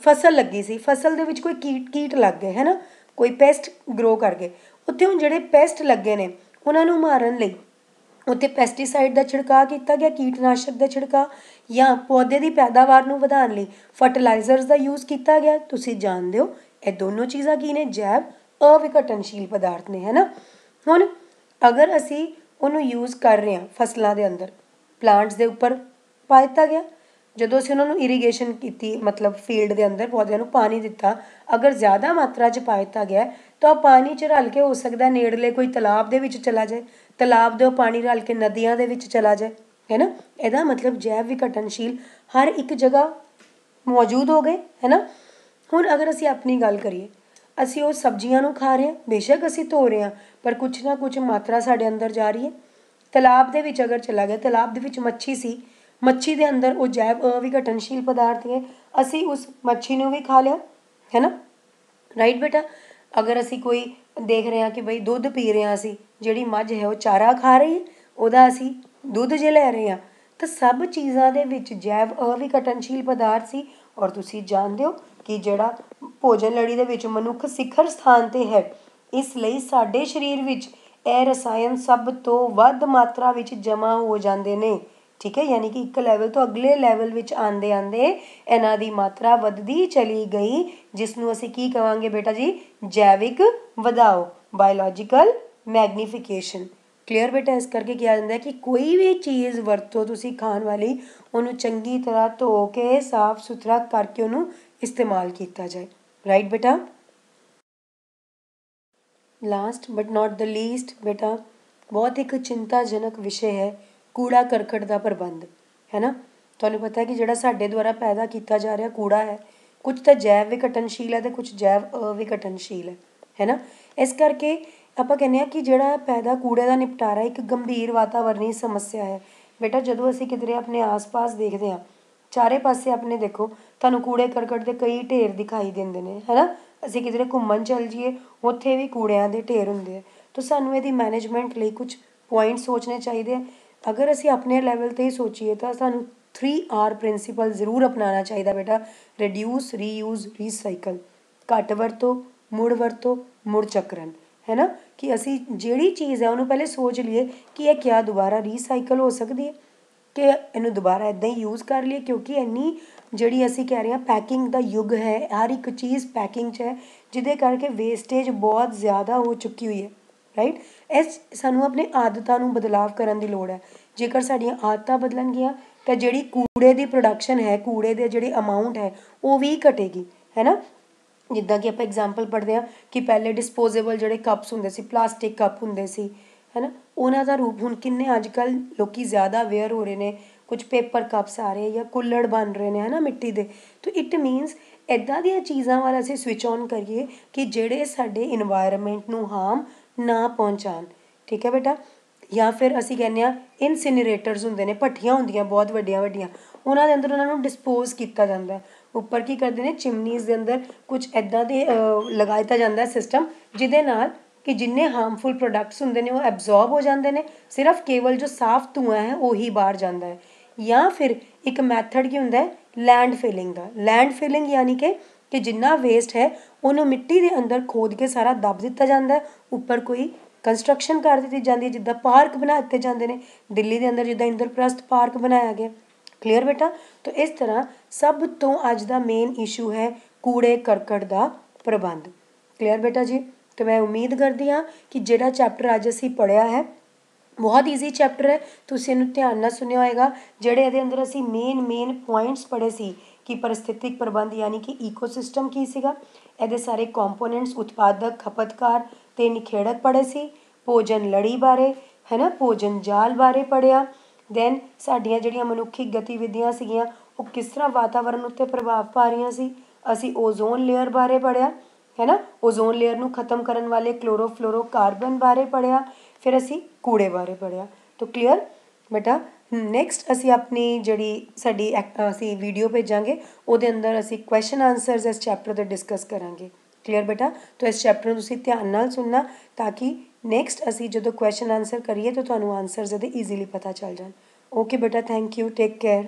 ਫਸਲ ਲੱਗੀ ਸੀ, ਫਸਲ ਦੇ ਵਿੱਚ ਕੋਈ ਕੀਟ ਲੱਗ ਗਏ ਹੈ ਨਾ, ਕੋਈ ਪੈਸਟ ਗਰੋ ਕਰ ਗਏ, ਉੱਥੇ ਹੁਣ ਜਿਹੜੇ ਪੈਸਟ ਲੱਗੇ ਨੇ ਉਹਨਾਂ ਨੂੰ ਮਾਰਨ ਲਈ ਉੱਥੇ ਪੈਸਟੀਸਾਈਡ ਦਾ ਛਿੜਕਾਅ ਕੀਤਾ ਗਿਆ, ਕੀਟਨਾਸ਼ਕ ਦਾ ਛਿੜਕਾਅ, ਜਾਂ ਪੌਦੇ ਦੀ ਪੈਦਾਵਾਰ ਨੂੰ ਵਧਾਉਣ ਲਈ ਫਰਟੀਲਾਈਜ਼ਰਸ ਦਾ ਯੂਜ਼ ਕੀਤਾ ਗਿਆ। ਤੁਸੀਂ ਜਾਣਦੇ ਹੋ ਇਹ ਦੋਨੋਂ ਚੀਜ਼ਾਂ ਕੀ ਨੇ, ਜੈਵ ਅਵਿਘਟਨਸ਼ੀਲ ਪਦਾਰਥ ਨੇ, ਹੈ ਨਾ। ਹੁਣ ਅਗਰ ਅਸੀਂ ਉਹਨੂੰ ਯੂਜ਼ ਕਰ ਰਹੇ ਹਾਂ ਫਸਲਾਂ ਦੇ ਅੰਦਰ, ਪਲਾਂਟਸ ਦੇ ਉੱਪਰ ਪਾ ਦਿੱਤਾ ਗਿਆ, ਜਦੋਂ ਅਸੀਂ ਉਹਨਾਂ ਨੂੰ ਇਰੀਗੇਸ਼ਨ ਕੀਤੀ ਮਤਲਬ ਫੀਲਡ ਦੇ ਅੰਦਰ ਪੌਦਿਆਂ ਨੂੰ ਪਾਣੀ ਦਿੱਤਾ, ਅਗਰ ਜ਼ਿਆਦਾ ਮਾਤਰਾ 'ਚ ਪਾ ਦਿੱਤਾ ਗਿਆ ਤਾਂ ਉਹ ਪਾਣੀ 'ਚ ਰਲ ਕੇ ਹੋ ਸਕਦਾ ਨੇੜਲੇ ਕੋਈ ਤਲਾਬ ਦੇ ਵਿੱਚ ਚਲਾ ਜਾਏ, ਤਲਾਬ ਦੇ ਉਹ ਪਾਣੀ ਰਲ ਕੇ ਨਦੀਆਂ ਦੇ ਵਿੱਚ ਚਲਾ ਜਾਏ, ਹੈ ਨਾ। ਇਹਦਾ ਮਤਲਬ ਜੈਵ ਵਿਘਟਨਸ਼ੀਲ ਹਰ ਇੱਕ ਜਗ੍ਹਾ ਮੌਜੂਦ ਹੋ ਗਏ, ਹੈ ਨਾ। ਹੁਣ ਅਗਰ ਅਸੀਂ ਆਪਣੀ ਗੱਲ ਕਰੀਏ, ਅਸੀਂ ਉਹ ਸਬਜ਼ੀਆਂ ਨੂੰ ਖਾ ਰਹੇ ਹਾਂ, ਬੇਸ਼ੱਕ ਅਸੀਂ ਧੋ ਰਹੇ ਹਾਂ ਪਰ ਕੁਛ ਨਾ ਕੁਛ ਮਾਤਰਾ ਸਾਡੇ ਅੰਦਰ ਜਾ ਰਹੀ ਹੈ। ਤਲਾਬ ਦੇ ਵਿੱਚ ਅਗਰ ਚਲਾ ਗਿਆ, ਤਲਾਬ ਦੇ ਵਿੱਚ ਮੱਛੀ ਸੀ, ਮੱਛੀ ਦੇ ਅੰਦਰ ਉਹ ਜੈਵ ਅਵਿਘਟਨਸ਼ੀਲ ਪਦਾਰਥ ਨੇ, ਅਸੀਂ ਉਸ ਮੱਛੀ ਨੂੰ ਵੀ ਖਾ ਲਿਆ, ਹੈ ਨਾ, ਰਾਈਟ ਬੇਟਾ। ਅਗਰ ਅਸੀਂ ਕੋਈ ਦੇਖ ਰਹੇ ਹਾਂ ਕਿ ਬਈ ਦੁੱਧ ਪੀ ਰਹੇ ਹਾਂ, ਅਸੀਂ ਜਿਹੜੀ ਮੱਝ ਹੈ ਉਹ ਚਾਰਾ ਖਾ ਰਹੀ ਹੈ, ਉਹਦਾ ਅਸੀਂ ਦੁੱਧ ਜੇ ਲੈ ਰਹੇ ਹਾਂ, ਤਾਂ ਸਭ ਚੀਜ਼ਾਂ ਦੇ ਵਿੱਚ ਜੈਵ ਅਵਿਘਟਨਸ਼ੀਲ ਪਦਾਰਥ ਸੀ। ਔਰ ਤੁਸੀਂ ਜਾਣਦੇ ਹੋ ਕਿ ਜਿਹੜਾ ਭੋਜਨ ਲੜੀ ਦੇ ਵਿੱਚ ਮਨੁੱਖ ਸਿਖਰ ਸਥਾਨ 'ਤੇ ਹੈ, ਇਸ ਲਈ ਸਾਡੇ ਸਰੀਰ ਵਿੱਚ ਇਹ ਰਸਾਇਣ ਸਭ ਤੋਂ ਵੱਧ ਮਾਤਰਾ ਵਿੱਚ ਜਮ੍ਹਾਂ ਹੋ ਜਾਂਦੇ ਨੇ, ਠੀਕ ਹੈ। ਯਾਨੀ ਕਿ ਇੱਕ ਲੈਵਲ ਤੋਂ ਅਗਲੇ ਲੈਵਲ ਵਿੱਚ ਆਉਂਦੇ ਆਉਂਦੇ ਇਹਨਾਂ ਦੀ ਮਾਤਰਾ ਵੱਧਦੀ ਚਲੀ ਗਈ, ਜਿਸ ਨੂੰ ਅਸੀਂ ਕੀ ਕਹਾਂਗੇ ਬੇਟਾ ਜੀ, ਜੈਵਿਕ ਵਧਾਓ, ਬਾਇਓਲੋਜੀਕਲ ਮੈਗਨੀਫਿਕੇਸ਼ਨ। ਕਲੀਅਰ ਬੇਟਾ। ਇਸ ਕਰਕੇ ਕਿਹਾ ਜਾਂਦਾ ਹੈ ਕਿ ਕੋਈ ਵੀ ਚੀਜ਼ ਵਰਤੋ ਤੁਸੀਂ ਖਾਣ ਵਾਲੀ, ਉਹਨੂੰ ਚੰਗੀ ਤਰ੍ਹਾਂ ਧੋ ਕੇ ਸਾਫ਼ ਸੁਥਰਾ ਕਰਕੇ ਉਹਨੂੰ ਇਸਤੇਮਾਲ ਕੀਤਾ ਜਾਏ, ਰਾਈਟ ਬੇਟਾ। Last but not the least ਬੇਟਾ, ਬਹੁਤ ਇੱਕ ਚਿੰਤਾਜਨਕ ਵਿਸ਼ੇ ਹੈ ਕੂੜਾ ਕਰਕਟ ਦਾ ਪ੍ਰਬੰਧ, ਹੈ ਨਾ। ਤੁਹਾਨੂੰ ਪਤਾ ਹੈ ਕਿ ਜਿਹੜਾ ਸਾਡੇ ਦੁਆਰਾ ਪੈਦਾ ਕੀਤਾ ਜਾ ਰਿਹਾ ਕੂੜਾ ਹੈ, ਕੁਝ ਤਾਂ ਜੈਵ ਵਿਘਟਨਸ਼ੀਲ ਹੈ ਅਤੇ ਕੁਝ ਜੈਵ ਅਵਿਘਟਨਸ਼ੀਲ ਹੈ ਨਾ। ਇਸ ਕਰਕੇ ਆਪਾਂ ਕਹਿੰਦੇ ਹਾਂ ਕਿ ਜਿਹੜਾ ਪੈਦਾ ਕੂੜੇ ਦਾ ਨਿਪਟਾਰਾ ਇੱਕ ਗੰਭੀਰ ਵਾਤਾਵਰਣੀ ਸਮੱਸਿਆ ਹੈ। ਬੇਟਾ ਜਦੋਂ ਅਸੀਂ ਕਿਧਰੇ ਆਪਣੇ ਆਸ-ਪਾਸ ਦੇਖਦੇ ਹਾਂ, ਚਾਰੇ ਪਾਸੇ ਆਪਣੇ ਦੇਖੋ ਤੁਹਾਨੂੰ ਕੂੜੇ ਕਰਕਟ ਦੇ ਕਈ ਢੇਰ ਦਿਖਾਈ ਦਿੰਦੇ ਨੇ, ਹੈ ਨਾ। ਅਸੀਂ ਕਿਧਰੇ ਘੁੰਮਣ ਚੱਲ ਜਾਈਏ, ਉੱਥੇ ਵੀ ਕੂੜਿਆਂ ਦੇ ਢੇਰ ਹੁੰਦੇ ਆ। ਤਾਂ ਸਾਨੂੰ ਇਹਦੀ ਮੈਨੇਜਮੈਂਟ ਲਈ ਕੁਝ ਪੁਆਇੰਟ ਸੋਚਣੇ ਚਾਹੀਦੇ ਆ। ਅਗਰ ਅਸੀਂ ਆਪਣੇ ਲੈਵਲ 'ਤੇ ਹੀ ਸੋਚੀਏ ਤਾਂ ਸਾਨੂੰ 3R ਪ੍ਰਿੰਸੀਪਲ ਜ਼ਰੂਰ ਅਪਣਾਉਣਾ ਚਾਹੀਦਾ ਬੇਟਾ। Reduce, reuse, recycle. ਘੱਟ ਵਰਤੋਂ, ਮੁੜ ਵਰਤੋਂ, ਮੁੜ ਚੱਕਰਨ, ਹੈ ਨਾ। ਕਿ ਅਸੀਂ ਜਿਹੜੀ ਚੀਜ਼ ਹੈ ਉਹਨੂੰ ਪਹਿਲੇ ਸੋਚ ਲਈਏ ਕਿ ਇਹ ਕਿਆ ਦੁਬਾਰਾ ਰੀਸਾਈਕਲ ਹੋ ਸਕਦੀ ਹੈ, ਕਿ ਇਹਨੂੰ ਦੁਬਾਰਾ ਇੱਦਾਂ ਹੀ ਯੂਜ਼ ਕਰ ਲਈਏ। ਕਿਉਂਕਿ ਇੰਨੀ ਜਿਹੜੀ ਅਸੀਂ ਕਹਿ ਰਹੇ ਹਾਂ ਪੈਕਿੰਗ ਦਾ ਯੁੱਗ ਹੈ, ਹਰ ਇੱਕ ਚੀਜ਼ ਪੈਕਿੰਗ 'ਚ ਹੈ, ਜਿਹਦੇ ਕਰਕੇ ਵੇਸਟੇਜ ਬਹੁਤ ਜ਼ਿਆਦਾ ਹੋ ਚੁੱਕੀ ਹੋਈ ਹੈ, ਰਾਈਟ। ਇਸ ਸਾਨੂੰ ਆਪਣੇ ਆਦਤਾਂ ਨੂੰ ਬਦਲਾਵ ਕਰਨ ਦੀ ਲੋੜ ਹੈ। ਜੇਕਰ ਸਾਡੀਆਂ ਆਦਤਾਂ ਬਦਲਣਗੀਆਂ ਤਾਂ ਜਿਹੜੀ ਕੂੜੇ ਦੀ ਪ੍ਰੋਡਕਸ਼ਨ ਹੈ, ਕੂੜੇ ਦੇ ਜਿਹੜੇ ਅਮਾਊਂਟ ਹੈ ਉਹ ਵੀ ਘਟੇਗੀ, ਹੈ ਨਾ। ਜਿੱਦਾਂ ਕਿ ਆਪਾਂ ਐਗਜ਼ਾਮਪਲ ਪੜ੍ਹਦੇ ਹਾਂ ਕਿ ਪਹਿਲੇ ਡਿਸਪੋਜ਼ੇਬਲ ਜਿਹੜੇ ਕੱਪਸ ਹੁੰਦੇ ਸੀ, ਪਲਾਸਟਿਕ ਕੱਪ ਹੁੰਦੇ ਸੀ, ਹੈ ਨਾ, ਉਹਨਾਂ ਦਾ ਰੂਪ ਹੁਣ ਕਿੰਨੇ ਅੱਜ ਕੱਲ੍ਹ ਲੋਕ ਜ਼ਿਆਦਾ ਅਵੇਅਰ ਹੋ ਰਹੇ ਨੇ। ਕੁਝ ਪੇਪਰ ਕੱਪਸ ਆ ਰਹੇ ਜਾਂ ਕੁੱਲੜ ਬਣ ਰਹੇ ਨੇ, ਹੈ ਨਾ, ਮਿੱਟੀ ਦੇ। ਤਾਂ ਇਟ ਮੀਨਸ ਇੱਦਾਂ ਦੀਆਂ ਚੀਜ਼ਾਂ ਵੱਲ ਅਸੀਂ ਸਵਿਚ ਔਨ ਕਰੀਏ ਕਿ ਜਿਹੜੇ ਸਾਡੇ ਇਨਵਾਇਰਮੈਂਟ ਨੂੰ ਹਾਰਮ ਨਾ ਪਹੁੰਚਾਉਣ, ਠੀਕ ਹੈ ਬੇਟਾ। ਜਾਂ ਫਿਰ ਅਸੀਂ ਕਹਿੰਦੇ ਹਾਂ ਇਨਸੀਨਰੇਟਰਸ ਹੁੰਦੇ ਨੇ, ਭੱਠੀਆਂ ਹੁੰਦੀਆਂ ਬਹੁਤ ਵੱਡੀਆਂ ਵੱਡੀਆਂ, ਉਹਨਾਂ ਦੇ ਅੰਦਰ ਉਹਨਾਂ ਨੂੰ ਡਿਸਪੋਜ਼ ਕੀਤਾ ਜਾਂਦਾ। ਉੱਪਰ ਕੀ ਕਰਦੇ ਨੇ, ਚਿਮਨੀਜ਼ ਦੇ ਅੰਦਰ ਕੁਝ ਇੱਦਾਂ ਦੇ ਲਗਾ ਦਿੱਤਾ ਜਾਂਦਾ ਸਿਸਟਮ, ਜਿਹਦੇ ਨਾਲ ਕਿ ਜਿੰਨੇ ਹਾਰਮਫੁਲ ਪ੍ਰੋਡਕਟਸ ਹੁੰਦੇ ਨੇ ਉਹ ਐਬਜ਼ੋਰਬ ਹੋ ਜਾਂਦੇ ਨੇ, ਸਿਰਫ ਕੇਵਲ ਜੋ ਸਾਫ਼ ਧੂੰਆਂ ਹੈ ਉਹੀ ਬਾਹਰ ਜਾਂਦਾ ਹੈ। ਜਾਂ ਫਿਰ ਇੱਕ ਮੈਥਡ ਕੀ ਹੁੰਦਾ ਹੈ, ਲੈਂਡ ਫਿਲਿੰਗ ਦਾ। ਲੈਂਡ ਫਿਲਿੰਗ ਯਾਨੀ ਕਿ ਜਿੰਨਾ ਵੇਸਟ ਹੈ ਉਹਨੂੰ ਮਿੱਟੀ ਦੇ ਅੰਦਰ ਖੋਦ ਕੇ ਸਾਰਾ ਦੱਬ ਦਿੱਤਾ ਜਾਂਦਾ, ਉੱਪਰ ਕੋਈ ਕੰਸਟਰਕਸ਼ਨ ਕਰ ਦਿੱਤੀ ਜਾਂਦੀ ਹੈ, ਜਿੱਦਾਂ ਪਾਰਕ ਬਣਾ ਦਿੱਤੇ ਜਾਂਦੇ ਨੇ ਦਿੱਲੀ ਦੇ ਅੰਦਰ, ਜਿੱਦਾਂ ਇੰਦਰਪ੍ਰਸਥ ਪਾਰਕ ਬਣਾਇਆ ਗਿਆ। ਕਲੀਅਰ ਬੇਟਾ। ਤਾਂ ਇਸ ਤਰ੍ਹਾਂ ਸਭ ਤੋਂ ਅੱਜ ਦਾ ਮੇਨ ਇਸ਼ੂ ਹੈ ਕੂੜੇ ਕਰਕਟ ਦਾ ਪ੍ਰਬੰਧ। ਕਲੀਅਰ ਬੇਟਾ ਜੀ। ਅਤੇ ਮੈਂ ਉਮੀਦ ਕਰਦੀ ਹਾਂ ਕਿ ਜਿਹੜਾ ਚੈਪਟਰ ਅੱਜ ਅਸੀਂ ਪੜ੍ਹਿਆ ਹੈ ਬਹੁਤ ਈਜ਼ੀ ਚੈਪਟਰ ਹੈ, ਤੁਸੀਂ ਇਹਨੂੰ ਧਿਆਨ ਨਾਲ ਸੁਣਿਆ ਹੋਏਗਾ। ਜਿਹੜੇ ਇਹਦੇ ਅੰਦਰ ਅਸੀਂ ਮੇਨ ਪੁਆਇੰਟਸ ਪੜ੍ਹੇ ਸੀ ਕਿ ਪਰਿਸਥਿਤਿਕ ਪ੍ਰਬੰਧ ਯਾਨੀ ਕਿ ਈਕੋਸਿਸਟਮ ਕੀ ਸੀਗਾ, ਇਹਦੇ ਸਾਰੇ ਕੰਪੋਨੈਂਟਸ ਉਤਪਾਦਕ, ਖਪਤਕਾਰ ਅਤੇ ਨਿਖੇੜਕ ਪੜ੍ਹੇ ਸੀ। ਭੋਜਨ ਲੜੀ ਬਾਰੇ, ਹੈ ਨਾ, ਭੋਜਨ ਜਾਲ ਬਾਰੇ ਪੜ੍ਹਿਆ। ਦੈਨ ਸਾਡੀਆਂ ਜਿਹੜੀਆਂ ਮਨੁੱਖੀ ਗਤੀਵਿਧੀਆਂ ਸੀਗੀਆਂ ਉਹ ਕਿਸ ਤਰ੍ਹਾਂ ਵਾਤਾਵਰਨ ਉੱਤੇ ਪ੍ਰਭਾਵ ਪਾ ਰਹੀਆਂ ਸੀ। ਅਸੀਂ ਓਜ਼ੋਨ ਲੇਅਰ ਬਾਰੇ ਪੜ੍ਹਿਆ, ਹੈ ਨਾ, ਓਜ਼ੋਨ ਲੇਅਰ ਨੂੰ ਖ਼ਤਮ ਕਰਨ ਵਾਲੇ ਕਲੋਰੋਫਲੋਰੋ ਕਾਰਬਨ ਬਾਰੇ ਪੜ੍ਹਿਆ। ਫਿਰ ਅਸੀਂ ਕੂੜੇ ਬਾਰੇ ਪੜ੍ਹਿਆ। ਤਾਂ ਕਲੀਅਰ ਬੇਟਾ। ਨੈਕਸਟ ਅਸੀਂ ਆਪਣੀ ਜਿਹੜੀ ਸਾਡੀ ਅਸੀਂ ਵੀਡੀਓ ਭੇਜਾਂਗੇ, ਉਹਦੇ ਅੰਦਰ ਅਸੀਂ ਕੁਐਸਚਨ ਆਨਸਰਸ ਇਸ ਚੈਪਟਰ 'ਤੇ ਡਿਸਕਸ ਕਰਾਂਗੇ। ਕਲੀਅਰ ਬੇਟਾ। ਤਾਂ ਇਸ ਚੈਪਟਰ ਨੂੰ ਤੁਸੀਂ ਧਿਆਨ ਨਾਲ ਸੁਣਨਾ ਤਾਂ ਕਿ ਨੈਕਸਟ ਅਸੀਂ ਜਦੋਂ ਕੁਐਸਚਨ ਆਨਸਰ ਕਰੀਏ ਤਾਂ ਤੁਹਾਨੂੰ ਆਨਸਰਸ ਇਹਦੇ ਈਜ਼ੀਲੀ ਪਤਾ ਚੱਲ ਜਾਣ। ਓਕੇ ਬੇਟਾ, ਥੈਂਕ ਯੂ, ਟੇਕ ਕੇਅਰ।